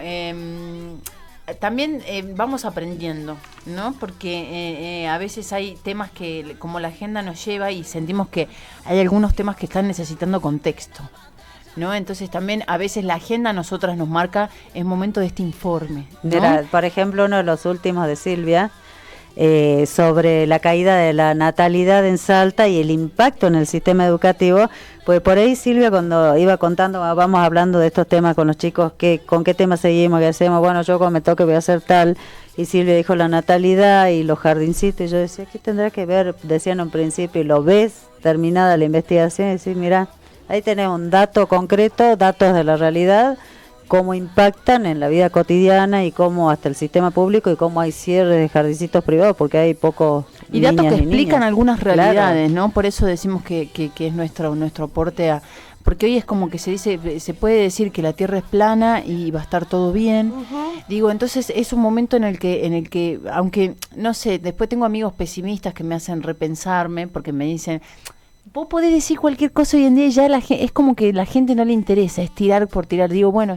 Speaker 1: también vamos aprendiendo, ¿no? Porque a veces hay temas que como la agenda nos lleva y sentimos que hay algunos temas que están necesitando contexto, ¿no? Entonces también a veces la agenda a nosotras nos marca el momento de este informe, ¿no?
Speaker 4: Mira, por ejemplo, uno de los últimos de Silvia, sobre la caída de la natalidad en Salta y el impacto en el sistema educativo, pues por ahí Silvia cuando iba contando, vamos hablando de estos temas con los chicos, con qué temas seguimos, qué hacemos, bueno, yo cuando me toque voy a hacer tal, y Silvia dijo la natalidad y los jardincitos, y yo decía, ¿qué tendrá que ver? Decían en un principio, y lo ves terminada la investigación, y decís, mira, ahí tenés un dato concreto, datos de la realidad, cómo impactan en la vida cotidiana y cómo hasta el sistema público y cómo hay cierres de jardincitos privados porque hay pocos
Speaker 1: y datos que explican
Speaker 4: niñas.
Speaker 1: Algunas realidades, claro. ¿No? Por eso decimos que es nuestro aporte a... Porque hoy es como que se dice, se puede decir que la Tierra es plana y va a estar todo bien. Digo, entonces es un momento en el que, aunque, no sé, después tengo amigos pesimistas que me hacen repensarme porque me dicen... Vos podés decir cualquier cosa hoy en día y ya es como que la gente no le interesa, es tirar por tirar. Digo, bueno,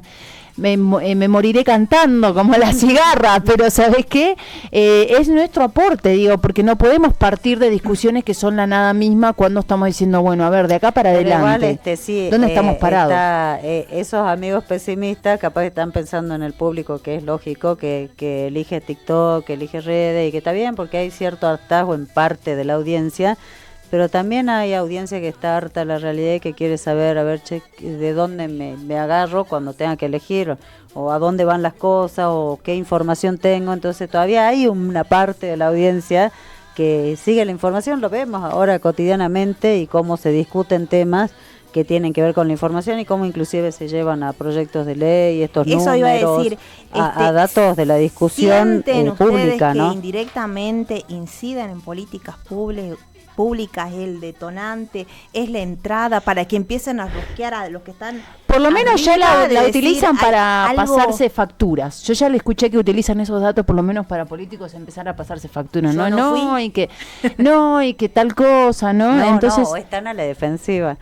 Speaker 1: me moriré cantando como la cigarra, pero ¿sabés qué? Es nuestro aporte, digo, porque no podemos partir de discusiones que son la nada misma cuando estamos diciendo, bueno, a ver, de acá para adelante,
Speaker 4: igual, sí,
Speaker 1: ¿dónde estamos parados?
Speaker 4: Esos amigos pesimistas capaz están pensando en el público, que es lógico, que elige TikTok, que elige redes, y que está bien, porque hay cierto hartazgo en parte de la audiencia, pero también hay audiencia que está harta de la realidad y que quiere saber, a ver, che, de dónde me agarro cuando tenga que elegir, o a dónde van las cosas, o qué información tengo. Entonces todavía hay una parte de la audiencia que sigue la información, lo vemos ahora cotidianamente, y cómo se discuten temas que tienen que ver con la información y cómo inclusive se llevan a proyectos de ley, estos
Speaker 2: eso
Speaker 4: números,
Speaker 2: iba a decir,
Speaker 4: a datos de la discusión pública,
Speaker 2: que
Speaker 4: ¿no?
Speaker 2: indirectamente inciden en políticas públicas, el detonante, es la entrada para que empiecen a rosquear a los que están...
Speaker 1: Por lo menos ya la utilizan para
Speaker 2: algo...
Speaker 1: pasarse facturas. Yo ya le escuché que utilizan esos datos por lo menos para políticos empezar a pasarse facturas. Y que tal cosa, ¿no? Entonces
Speaker 4: están a la defensiva.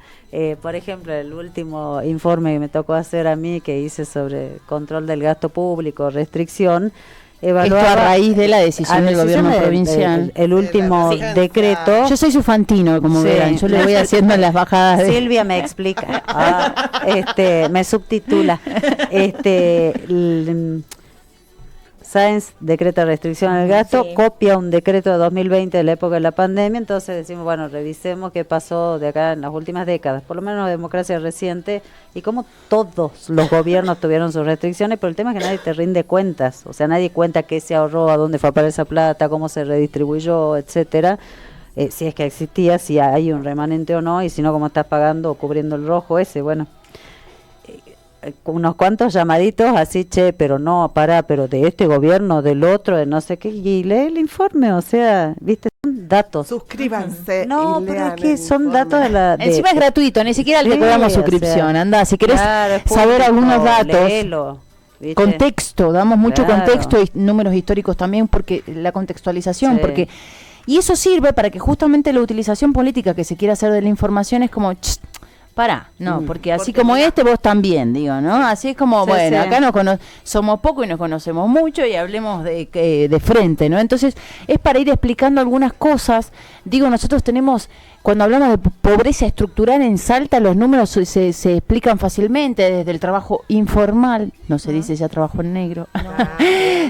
Speaker 4: Por ejemplo, el último informe que me tocó hacer a mí, que hice sobre control del gasto público, restricción,
Speaker 1: esto a raíz de la decisión del gobierno provincial.
Speaker 4: El último decreto.
Speaker 1: Yo soy su fantino, como verán. Yo le voy haciendo las bajadas.
Speaker 4: Silvia me explica. Me subtitula. Sáenz decreta restricción al gasto, copia un decreto de 2020 de la época de la pandemia, entonces decimos, bueno, revisemos qué pasó de acá en las últimas décadas, por lo menos la democracia reciente, y cómo todos los gobiernos tuvieron sus restricciones, pero el tema es que nadie te rinde cuentas, o sea, nadie cuenta qué se ahorró, a dónde fue a parar esa plata, cómo se redistribuyó, etcétera, si es que existía, si hay un remanente o no, y si no, cómo estás pagando o cubriendo el rojo ese, bueno... unos cuantos llamaditos así, che, pero no, pero de este gobierno, del otro, de no sé qué, y lee el informe, o sea, viste, son datos.
Speaker 3: Suscríbanse.
Speaker 4: No, pero es que son datos de la...
Speaker 1: Encima es gratuito, ni siquiera le cobramos suscripción, o sea, anda, si querés saber algunos datos, léelo, ¿viste? Contexto, damos mucho contexto y números históricos también, porque la contextualización, porque... Y eso sirve para que justamente la utilización política que se quiera hacer de la información es como... Pará, porque así como vos también, digo, ¿no? Así es como, acá somos pocos y nos conocemos mucho y hablemos de frente, ¿no? Entonces, es para ir explicando algunas cosas. Digo, nosotros tenemos, cuando hablamos de pobreza estructural en Salta, los números se explican fácilmente, desde el trabajo informal, no se dice ya trabajo en negro,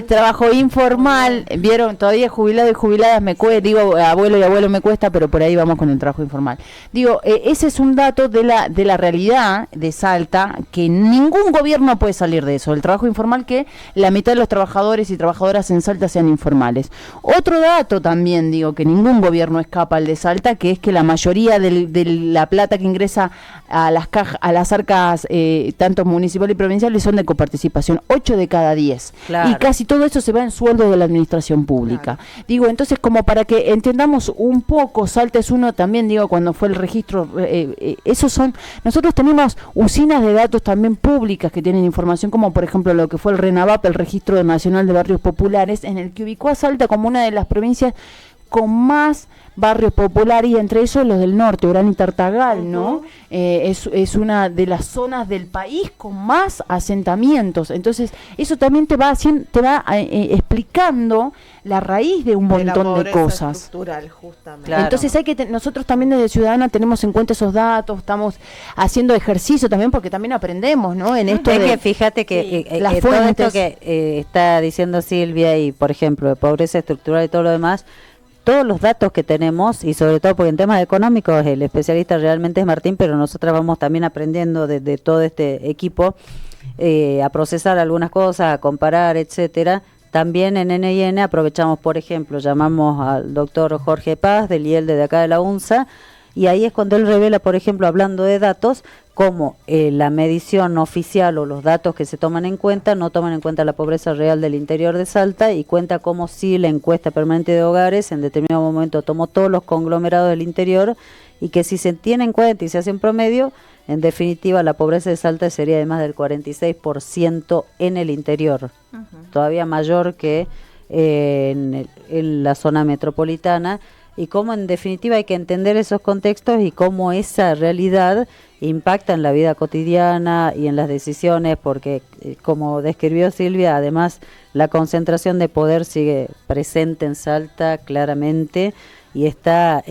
Speaker 1: trabajo informal, vieron, todavía jubilados y jubiladas digo, abuelo y abuelo me cuesta, pero por ahí vamos con el trabajo informal. Digo, ese es un dato de la realidad de Salta, que ningún gobierno puede salir de eso, el trabajo informal, que la mitad de los trabajadores y trabajadoras en Salta sean informales. Otro dato también, digo, que ningún gobierno escapa al de Salta, que es que la mayoría de la plata que ingresa a las arcas, tanto municipales y provinciales, son de coparticipación, 8 de cada 10. Claro. Y casi todo eso se va en sueldo de la administración pública. Claro. Digo, entonces, como para que entendamos un poco, Salta es uno también, digo, cuando fue el registro, nosotros tenemos usinas de datos también públicas que tienen información, como por ejemplo lo que fue el RENAVAP, el Registro Nacional de Barrios Populares, en el que ubicó a Salta como una de las provincias con más barrios populares, y entre ellos los del norte, Orán y Tartagal, ¿no? Es una de las zonas del país con más asentamientos. Entonces, eso también te va explicando la raíz de un montón de cosas.
Speaker 2: Estructural, justamente.
Speaker 1: Claro. Entonces nosotros también desde Ciudadana tenemos en cuenta esos datos, estamos haciendo ejercicio también, porque también aprendemos, ¿no? En esto
Speaker 4: que fíjate que todo esto que está diciendo Silvia, y por ejemplo de pobreza estructural y todo lo demás, todos los datos que tenemos, y sobre todo porque en temas económicos el especialista realmente es Martín, pero nosotras vamos también aprendiendo de todo este equipo a procesar algunas cosas, a comparar, etcétera. También en N&N aprovechamos, por ejemplo, llamamos al doctor Jorge Paz del IEL de acá de la UNSA, y ahí es cuando él revela, por ejemplo, hablando de datos, cómo la medición oficial o los datos que se toman en cuenta no toman en cuenta la pobreza real del interior de Salta, y cuenta cómo sí la encuesta permanente de hogares en determinado momento tomó todos los conglomerados del interior, y que si se tiene en cuenta y se hace un promedio, en definitiva la pobreza de Salta sería de más del 46% en el interior, todavía mayor que en la zona metropolitana. Y cómo en definitiva hay que entender esos contextos y cómo esa realidad impacta en la vida cotidiana y en las decisiones, porque como describió Silvia, además la concentración de poder sigue presente en Salta claramente, y está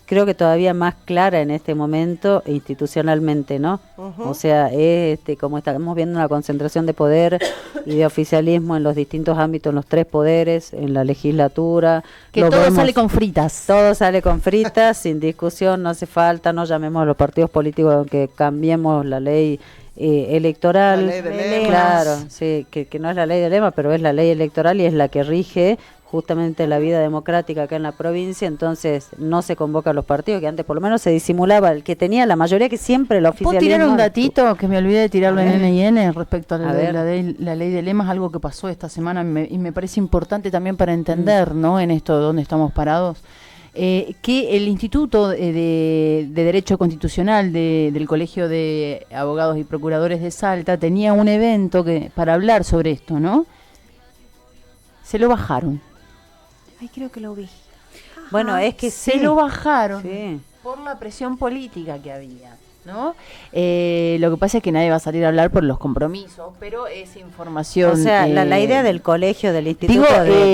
Speaker 4: creo que todavía más clara en este momento institucionalmente, ¿no? O sea, como estamos viendo una concentración de poder y de oficialismo en los distintos ámbitos, en los 3 poderes, en la legislatura.
Speaker 1: Que todo sale con fritas.
Speaker 4: Todo sale con fritas, sin discusión, no hace falta, no llamemos a los partidos políticos aunque cambiemos la ley electoral.
Speaker 3: La ley de lemas.
Speaker 4: Claro, sí, que no es la ley de lema, pero es la ley electoral y es la que rige justamente la vida democrática acá en la provincia. Entonces no se convoca a los partidos, que antes por lo menos se disimulaba, el que tenía la mayoría, que siempre el oficialismo.
Speaker 1: ¿Puedo tirar un datito que me olvidé de tirarlo en N&N respecto a la ley de lemas? Algo que pasó esta semana y me parece importante también para entender, ¿no? En esto dónde estamos parados. Que el Instituto de Derecho Constitucional del Colegio de Abogados y Procuradores de Salta tenía un evento para hablar sobre esto, ¿no? Se lo bajaron.
Speaker 2: Ay, creo que lo vi.
Speaker 4: Bueno, es que
Speaker 1: se lo bajaron por la presión política que había, ¿no? Lo que pasa es que nadie va a salir a hablar por los compromisos, pero es información.
Speaker 4: O sea, la idea del colegio, del instituto.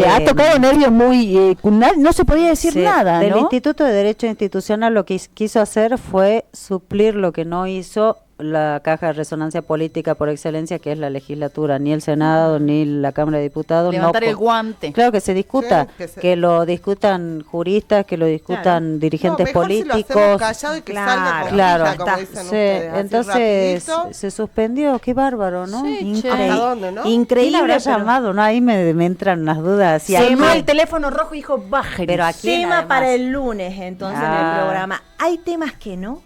Speaker 1: Ha tocado nervios muy. No se podía decir nada, ¿no?
Speaker 4: Del Instituto de Derecho Institucional lo que quiso hacer fue suplir lo que no hizo la caja de resonancia política por excelencia, que es la legislatura. Ni el Senado ni la Cámara de Diputados.
Speaker 1: Levantar el guante.
Speaker 4: Claro, que se discuta, que lo discutan juristas, que lo discutan dirigentes políticos.
Speaker 3: Si lo hacemos callado y que salga con hija, como dicen ustedes,
Speaker 4: entonces se suspendió. Qué bárbaro, ¿no?
Speaker 3: Sí, ¿hasta dónde, no?
Speaker 4: Increíble. Habrá llamado, ¿no? Ahí me entran unas dudas.
Speaker 1: Llamó el teléfono rojo y dijo, bajen.
Speaker 2: Pero aquí tema para el lunes, entonces, en el programa. Hay temas que no,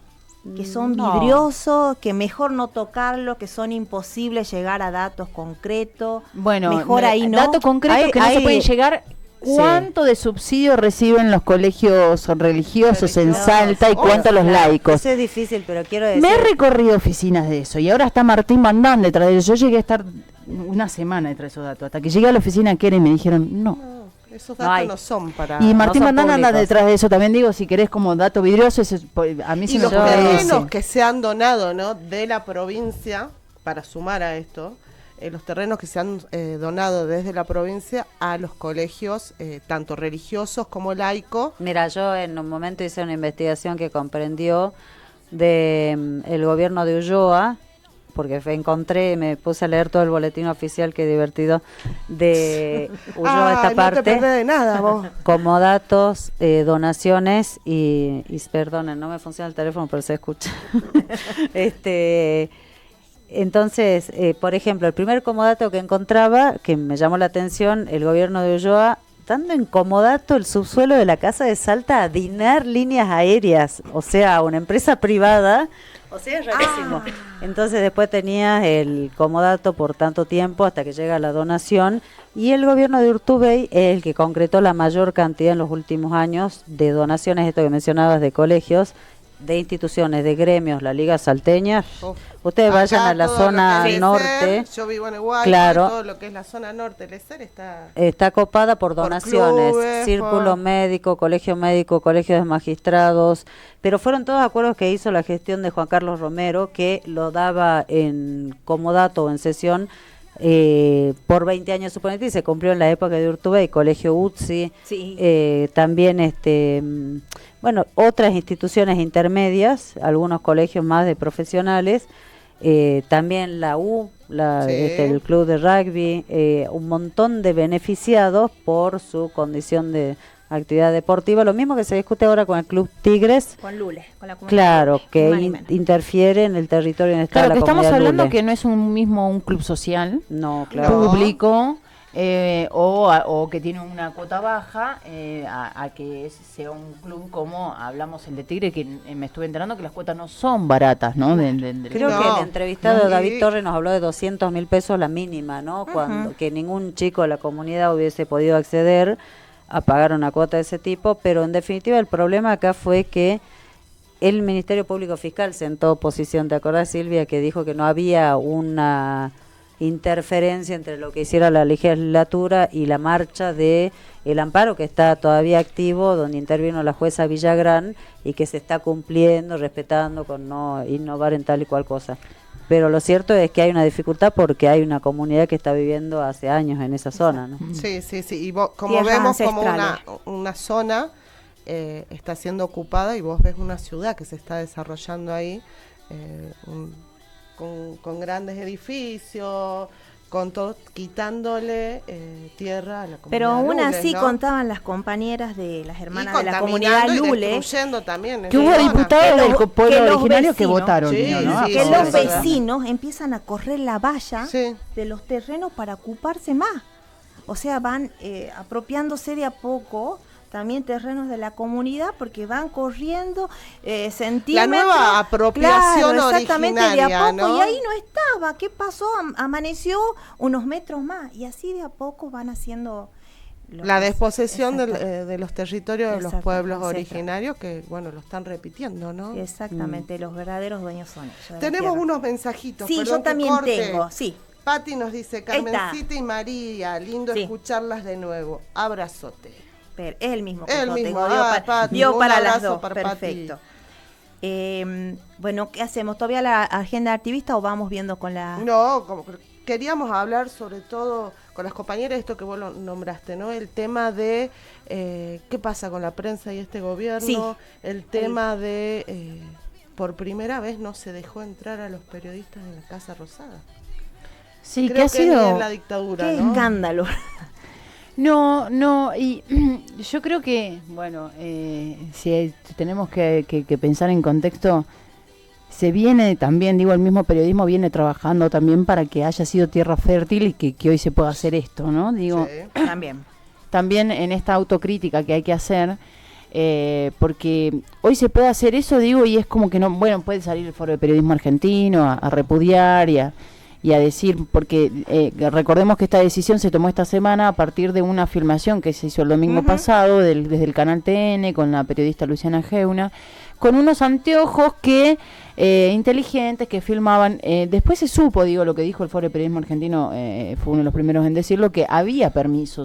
Speaker 2: que son vidriosos, que mejor no tocarlo, que son imposibles llegar a datos concretos.
Speaker 1: Bueno,
Speaker 2: mejor ahí no.
Speaker 1: Datos concretos que no se pueden llegar. ¿Cuánto de subsidio reciben los colegios religiosos en Salta y cuánto los laicos?
Speaker 4: Eso es difícil, pero quiero decir...
Speaker 1: Me he recorrido oficinas de eso y ahora está Martín Bandán detrás de eso. Yo llegué a estar una semana detrás de esos datos, hasta que llegué a la oficina que era y me dijeron, no.
Speaker 3: Esos datos no son para...
Speaker 1: Y Martín Bandán anda detrás de eso también, digo, si querés como dato vidrioso, a mí
Speaker 3: sí me parece. Y los terrenos que se han donado, ¿no?, de la provincia, para sumar a esto, los terrenos que se han donado desde la provincia a los colegios, tanto religiosos como laicos.
Speaker 4: Mira, yo en un momento hice una investigación que comprendió el gobierno de Ulloa, porque me puse a leer todo el boletín oficial, qué divertido, de Ulloa, esta parte.
Speaker 3: No te perdés de nada, vos.
Speaker 4: Como datos, donaciones y perdonen, no me funciona el teléfono, pero se escucha. Entonces, por ejemplo, el primer comodato que encontraba, que me llamó la atención, el gobierno de Ulloa estando en comodato el subsuelo de la casa de Salta a Dinar Líneas Aéreas, o sea, una empresa privada, o sea, es rarísimo. Entonces después tenías el comodato por tanto tiempo hasta que llega la donación, y el gobierno de Urtubey es el que concretó la mayor cantidad en los últimos años de donaciones, esto que mencionabas, de colegios, de instituciones, de gremios, la Liga Salteña. Ustedes vayan a la zona norte.
Speaker 3: Yo vivo en Igual,
Speaker 4: claro,
Speaker 3: todo lo que es la zona norte del ESER
Speaker 4: está copada por donaciones, clubes, Círculo Médico, Colegio de Magistrados, pero fueron todos acuerdos que hizo la gestión de Juan Carlos Romero, que lo daba en comodato o en sesión por 20 años, suponete, y se cumplió en la época de Urtubey, Colegio UTSI, sí. También bueno, otras instituciones intermedias, algunos colegios más de profesionales, también la U, sí. El club de rugby, un montón de beneficiados por su condición de actividad deportiva, lo mismo que se discute ahora con el Club Tigres.
Speaker 2: Con Lule, con la comunidad.
Speaker 4: Claro, que interfiere en el territorio donde está la comunidad. Claro, que
Speaker 1: estamos hablando
Speaker 4: Lule.
Speaker 1: Que no es un club social,
Speaker 4: no, claro.
Speaker 1: Público, o que tiene una cuota baja, a que sea un club como hablamos el de Tigre, que me estuve enterando que las cuotas no son baratas, ¿no?
Speaker 4: Creo que el entrevistado David Torres nos habló de 200.000 pesos la mínima, ¿no? Cuando que ningún chico de la comunidad hubiese podido acceder a pagar una cuota de ese tipo, pero en definitiva el problema acá fue que el Ministerio Público Fiscal sentó oposición. ¿Te acordás, Silvia, que dijo que no había una interferencia entre lo que hiciera la legislatura y la marcha de el amparo, que está todavía activo, donde intervino la jueza Villagrán, y que se está cumpliendo, respetando, con no innovar en tal y cual cosa? Pero lo cierto es que hay una dificultad porque hay una comunidad que está viviendo hace años en esa zona, ¿no?
Speaker 3: Sí. Y como vemos como una zona está siendo ocupada, y vos ves una ciudad que se está desarrollando ahí, con grandes edificios, con todo, quitándole tierra a la comunidad.
Speaker 2: Pero aún
Speaker 3: Lule,
Speaker 2: así, ¿no? Contaban las compañeras de las hermanas de la comunidad Lule,
Speaker 3: también
Speaker 1: que hubo diputados del pueblo originario que votaron,
Speaker 2: ¿no? Que los vecinos empiezan a correr la valla de los terrenos para ocuparse más. O sea, van apropiándose de a poco también terrenos de la comunidad, porque van corriendo centímetros.
Speaker 3: La nueva apropiación originaria,
Speaker 2: de a poco,
Speaker 3: ¿no?
Speaker 2: Y ahí no estaba. ¿Qué pasó? Amaneció unos metros más, y así de a poco van haciendo
Speaker 3: la desposesión de los territorios de los pueblos originarios, que bueno, lo están repitiendo, ¿no?
Speaker 2: Exactamente, los verdaderos dueños son ellos.
Speaker 3: Tenemos unos mensajitos.
Speaker 2: Sí, yo también tengo, sí.
Speaker 3: Pati nos dice: Carmencita y María, lindo escucharlas de nuevo. Abrazote.
Speaker 2: Es el mismo que
Speaker 3: yo
Speaker 2: tengo, dio para las dos, perfecto. Bueno, ¿qué hacemos? ¿Todavía la agenda activista o vamos viendo con la...?
Speaker 3: No, queríamos hablar sobre todo con las compañeras, esto que vos lo nombraste, ¿no? El tema de qué pasa con la prensa y este gobierno, el tema de por primera vez no se dejó entrar a los periodistas en la Casa Rosada.
Speaker 1: Sí, creo que ha sido
Speaker 3: en la dictadura,
Speaker 2: qué
Speaker 3: ¿no?
Speaker 2: Escándalo.
Speaker 1: No, y yo creo que, bueno, si tenemos que pensar en contexto, se viene también, digo, el mismo periodismo viene trabajando también para que haya sido tierra fértil y que hoy se pueda hacer esto, ¿no? Digo, también en esta autocrítica que hay que hacer, porque hoy se puede hacer eso, digo, y es como que no, bueno, puede salir el Foro de Periodismo Argentino a repudiar y a decir, porque recordemos que esta decisión se tomó esta semana a partir de una filmación que se hizo el domingo pasado desde el canal TN con la periodista Luciana Geuna, con unos anteojos que inteligentes que filmaban. Después se supo, digo, lo que dijo el Foro de Periodismo Argentino, fue uno de los primeros en decirlo, que había permiso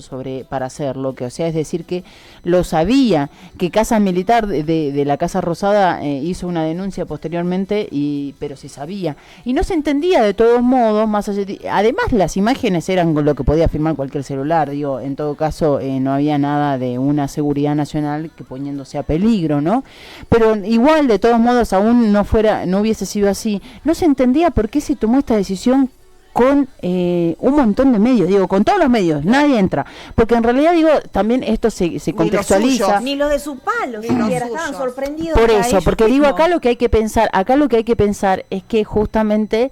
Speaker 1: para hacerlo, que o sea, es decir, que lo sabía, que Casa Militar de la Casa Rosada hizo una denuncia posteriormente, pero se sabía. Y no se entendía de todos modos, más allá además las imágenes eran lo que podía filmar cualquier celular, digo, en todo caso no había nada de una seguridad nacional que poniéndose a peligro, ¿no? Pero igual, de todos modos, aún no hubiese sido así, no se entendía por qué se tomó esta decisión con un montón de medios, digo, con todos los medios, nadie entra, porque en realidad, digo, también esto se contextualiza.
Speaker 2: Ni los de su palo, siquiera estaban sorprendidos.
Speaker 1: Por eso, porque digo, acá lo que hay que pensar es que justamente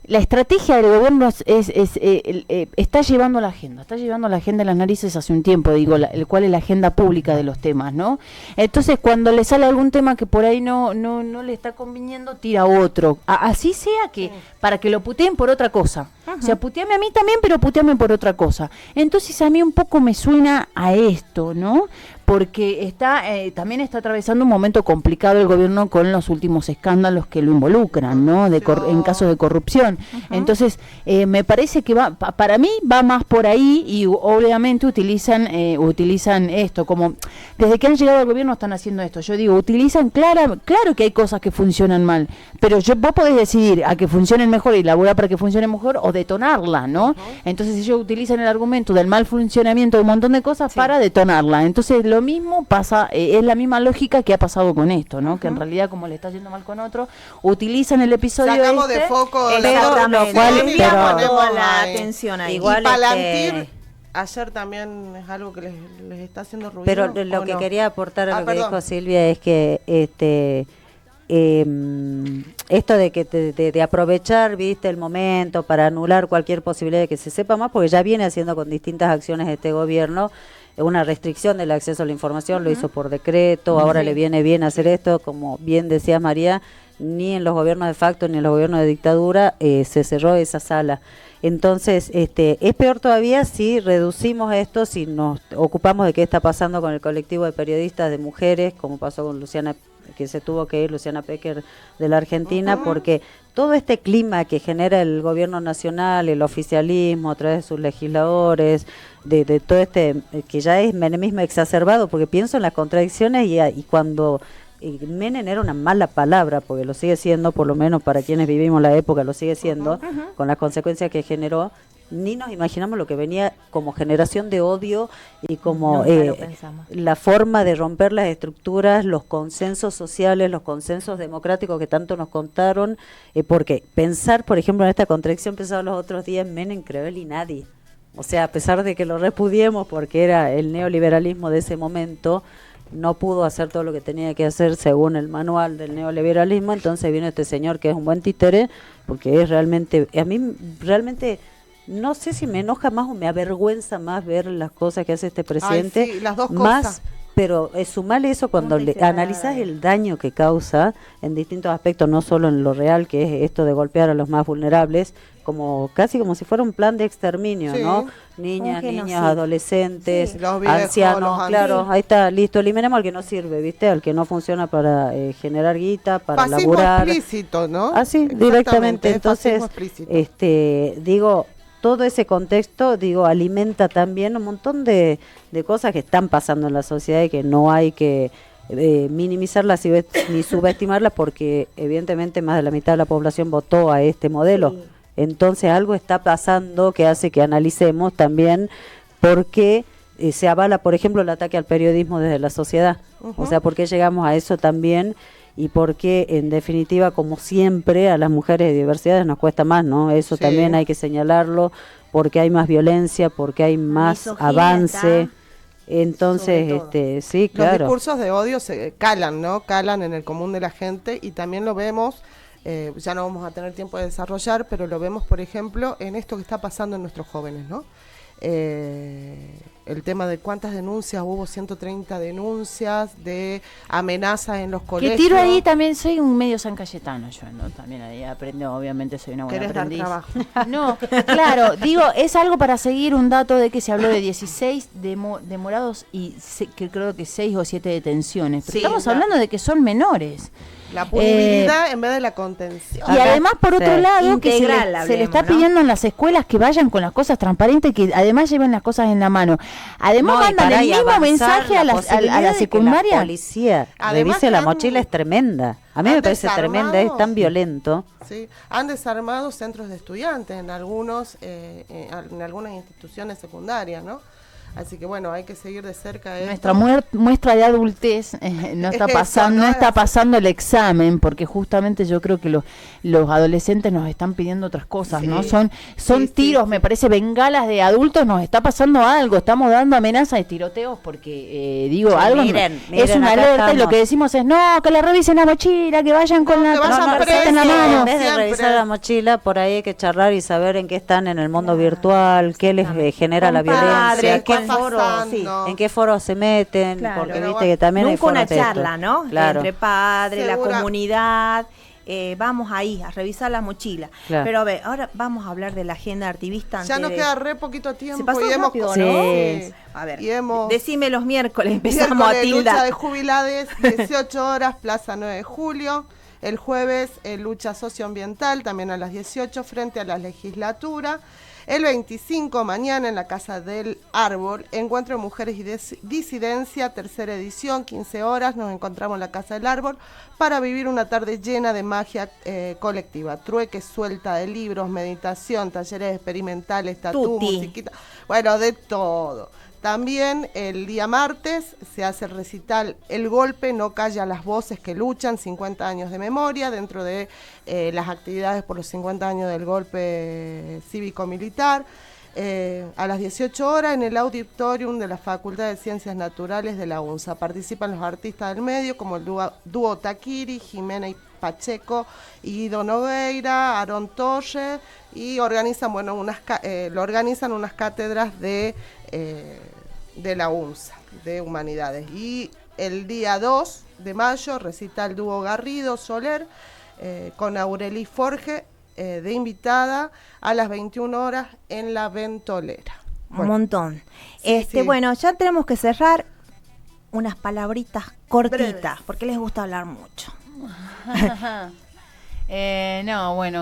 Speaker 1: la estrategia del gobierno está llevando la agenda de las narices hace un tiempo, digo, el cual es la agenda pública de los temas, ¿no? Entonces, cuando le sale algún tema que por ahí no le está conviniendo, tira otro. Así sea que, para que lo puteen por otra cosa. O sea, puteame a mí también, pero puteame por otra cosa. Entonces, a mí un poco me suena a esto, ¿no? Porque también está atravesando un momento complicado el gobierno con los últimos escándalos que lo involucran, ¿no? En casos de corrupción. Entonces, me parece que para mí va más por ahí, y obviamente utilizan esto, como desde que han llegado al gobierno están haciendo esto. Yo digo, utilizan, claro que hay cosas que funcionan mal, pero vos podés decidir a que funcionen mejor y laburar para que funcione mejor, o detonarla, ¿no? Entonces ellos utilizan el argumento del mal funcionamiento de un montón de cosas para detonarla. Entonces lo mismo pasa, es la misma lógica que ha pasado con esto, ¿no? Que en realidad, como le está yendo mal con otro, utilizan el episodio
Speaker 3: sacamos de foco
Speaker 2: la atención ahí.
Speaker 3: Igual y Palantir, ayer también es algo que les está haciendo ruido.
Speaker 4: Pero lo que quería aportar a lo que dijo Silvia es que esto de aprovechar, viste, el momento para anular cualquier posibilidad de que se sepa más, porque ya viene haciendo con distintas acciones este gobierno una restricción del acceso a la información, lo hizo por decreto, ahora le viene bien hacer esto, como bien decías María, ni en los gobiernos de facto ni en los gobiernos de dictadura se cerró esa sala. Entonces, es peor todavía si reducimos esto, si nos ocupamos de qué está pasando con el colectivo de periodistas de mujeres, como pasó con Luciana, que se tuvo que ir, Luciana Pecker de la Argentina, porque todo este clima que genera el gobierno nacional, el oficialismo a través de sus legisladores, de todo que ya es menemismo exacerbado, porque pienso en las contradicciones y cuando Menem era una mala palabra, porque lo sigue siendo, por lo menos para quienes vivimos la época, lo sigue siendo, con las consecuencias que generó, ni nos imaginamos lo que venía como generación de odio y como la forma de romper las estructuras, los consensos sociales, los consensos democráticos que tanto nos contaron, porque pensar, por ejemplo, en esta contradicción, pensaba los otros días, Menem, Crevel y nadie. O sea, a pesar de que lo repudiemos porque era el neoliberalismo de ese momento, no pudo hacer todo lo que tenía que hacer según el manual del neoliberalismo. Entonces viene este señor que es un buen títere, porque es realmente, a mí realmente no sé si me enoja más o me avergüenza más ver las cosas que hace este presidente.
Speaker 3: Ay, sí, las dos
Speaker 4: más
Speaker 3: cosas.
Speaker 4: Pero sumale eso cuando analizás el daño que causa en distintos aspectos, no solo en lo real, que es esto de golpear a los más vulnerables, casi como si fuera un plan de exterminio, ¿no? Niñas, niños, adolescentes, ancianos, claro, ahí está, listo, eliminemos al que no sirve, ¿viste? Al que no funciona para generar guita, para laburar.
Speaker 3: Explícito, ¿no?
Speaker 4: Así, directamente. Entonces, digo, todo ese contexto, alimenta también un montón de cosas que están pasando en la sociedad y que no hay que minimizarlas ni subestimarlas, porque evidentemente más de la mitad de la población votó a este modelo. Sí. Entonces algo está pasando que hace que analicemos también por qué se avala, por ejemplo, el ataque al periodismo desde la sociedad. O sea, por qué llegamos a eso también. Y porque, en definitiva, como siempre, a las mujeres de diversidades nos cuesta más, ¿no? Eso también hay que señalarlo, porque hay más violencia, porque hay más avance. Entonces, sí, claro.
Speaker 3: Los discursos de odio se calan, ¿no? Calan en el común de la gente, y también lo vemos, ya no vamos a tener tiempo de desarrollar, pero lo vemos, por ejemplo, en esto que está pasando en nuestros jóvenes, ¿no? El tema de cuántas denuncias, hubo 130 denuncias de amenazas en los colegios.
Speaker 1: Que tiro ahí también, soy un medio San Cayetano yo, ¿no? También ahí aprendo, obviamente soy una buena aprendiz.
Speaker 3: Dar trabajo.
Speaker 1: No, claro, es algo para seguir un dato de que se habló de 16 demorados y que creo que 6 o 7 detenciones. Pero estamos hablando de que son menores.
Speaker 3: La punibilidad en vez de la contención.
Speaker 1: Y además, por otro lado, que se le está pidiendo en las escuelas que vayan con las cosas transparentes, que además lleven las cosas en la mano. Además, mandan el mismo mensaje a la secundaria.
Speaker 4: La policía revise la mochila, es tremenda. A mí me parece tremenda, es tan violento.
Speaker 3: Sí, han desarmado centros de estudiantes en algunas instituciones secundarias, ¿no? Así que bueno, hay que seguir de cerca esto.
Speaker 1: Nuestra muestra de adultez no está pasando el examen, porque justamente yo creo que los adolescentes nos están pidiendo otras cosas, sí. ¿no? Son tiros, me parece, bengalas de adultos, nos está pasando algo, estamos dando amenazas de tiroteos, porque algo
Speaker 4: miren,
Speaker 1: es una alerta estamos. Y lo que decimos es, no, que le revisen la mochila, que vayan con la
Speaker 4: en la mano. En vez de revisar la mochila, por ahí hay que charlar y saber en qué están en el mundo virtual, qué les genera la violencia, en qué foros se meten, porque viste que también hay foros
Speaker 2: una charla, ¿no?
Speaker 4: Claro.
Speaker 2: Entre padres, la comunidad, vamos ahí a revisar la mochila. Claro. Pero a ver, ahora vamos a hablar de la agenda activista.
Speaker 3: Ya nos queda re poquito tiempo.
Speaker 2: Se pasó rápido, ¿no? A ver, decime los miércoles, empezamos a tildar.
Speaker 3: Lucha de jubilades, 18 horas, Plaza 9 de Julio. El jueves, lucha socioambiental, también a las 18, frente a la legislatura. El 25, mañana, en la Casa del Árbol, Encuentro de Mujeres y Disidencia, tercera edición, 15 horas, nos encontramos en la Casa del Árbol para vivir una tarde llena de magia colectiva. Trueque, suelta de libros, meditación, talleres experimentales, tatú, musiquita, bueno, de todo. También el día martes se hace el recital El Golpe no calla las voces que luchan, 50 años de memoria, dentro de las actividades por los 50 años del golpe cívico-militar. A las 18 horas en el auditorium de la Facultad de Ciencias Naturales de la UNSA. Participan los artistas del medio como el dúo Taquiri, Jimena y Pacheco, Guido Nogueira, Aarón Torres, y organizan, lo organizan unas cátedras de la UNSA, de Humanidades. Y el día 2 de mayo recita el dúo Garrido Soler con Aureli Forge de invitada a las 21 horas en la Ventolera.
Speaker 2: Un montón. Bueno, ya tenemos que cerrar unas palabritas cortitas, breves, porque les gusta hablar mucho.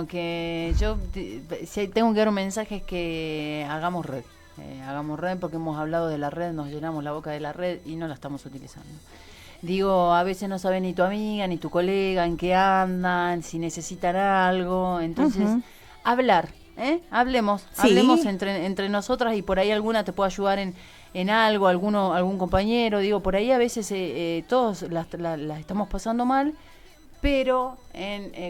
Speaker 1: Que yo si tengo que dar un mensaje es que hagamos red. Hagamos red, porque hemos hablado de la red, nos llenamos la boca de la red y no la estamos utilizando. Digo, a veces no sabe ni tu amiga ni tu colega en qué andan, si necesitan algo, entonces hablemos entre nosotras, y por ahí alguna te puede ayudar en algo, algún compañero. Digo, por ahí a veces todos las estamos pasando mal, pero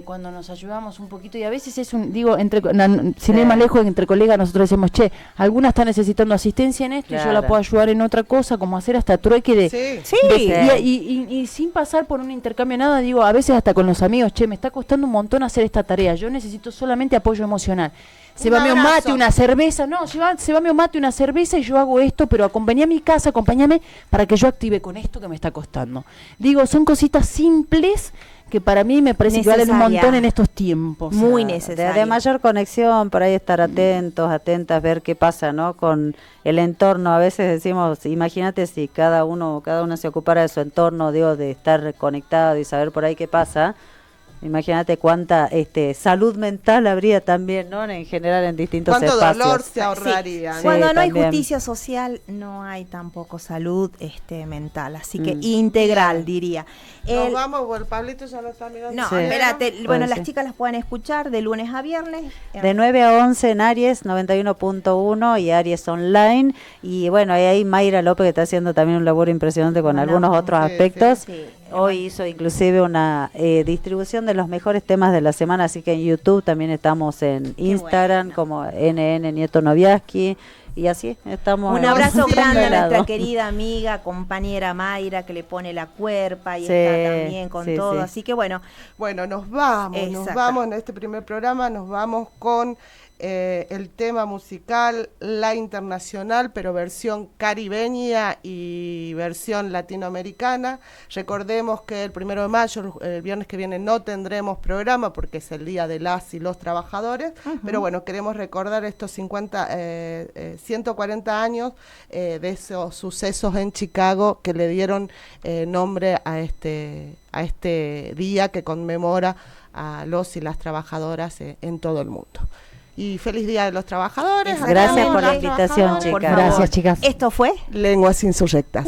Speaker 1: cuando nos ayudamos un poquito, y a veces es sin ir más lejos, entre colegas nosotros decimos, alguna está necesitando asistencia en esto, claro, y yo la puedo ayudar en otra cosa, como hacer hasta trueque y sin pasar por un intercambio nada. Digo, a veces hasta con los amigos, me está costando un montón hacer esta tarea, yo necesito solamente apoyo emocional. Se va un mate, una cerveza, una cerveza y yo hago esto, pero acompáñame para que yo active con esto que me está costando. Digo, son cositas simples que para mí me parece que valen un montón en estos tiempos.
Speaker 2: Muy necesario.
Speaker 4: De mayor conexión, por ahí estar atentas, ver qué pasa, ¿no? Con el entorno. A veces decimos, imagínate si cada uno se ocupara de su entorno, de estar conectado y saber por ahí qué pasa. Imagínate cuánta salud mental habría también, ¿no? En general en distintos espacios.
Speaker 3: Cuánto dolor se ahorraría.
Speaker 2: Sí, cuando no hay justicia social, no hay tampoco salud mental. Así que integral, diría.
Speaker 3: Nos vamos, Pablito ya lo está mirando.
Speaker 2: No, espérate. Bueno, las chicas las pueden escuchar de lunes a viernes.
Speaker 4: De 9 a 11 en Aries 91.1 y Aries Online. Y bueno, ahí Mayra López, que está haciendo también un labor impresionante con algunos otros aspectos. Sí. Hoy hizo inclusive una distribución de los mejores temas de la semana, así que en YouTube también estamos en Instagram como NN Nieto Noviaski, y así estamos.
Speaker 2: Un abrazo grande a nuestra querida amiga, compañera Mayra, que le pone la cuerpa y está también con todo, así que bueno,
Speaker 3: nos vamos en este primer programa, nos vamos con el tema musical La Internacional, pero versión caribeña y versión latinoamericana. Recordemos que el 1 de mayo, el viernes que viene, no tendremos programa porque es el día de las y los trabajadores, pero bueno, queremos recordar estos 140 años de esos sucesos en Chicago que le dieron nombre a este día que conmemora a los y las trabajadoras en todo el mundo. Y feliz Día de los Trabajadores.
Speaker 4: Gracias por la invitación, chicas.
Speaker 1: Gracias, chicas.
Speaker 2: Esto fue
Speaker 3: Lenguas Insurrectas.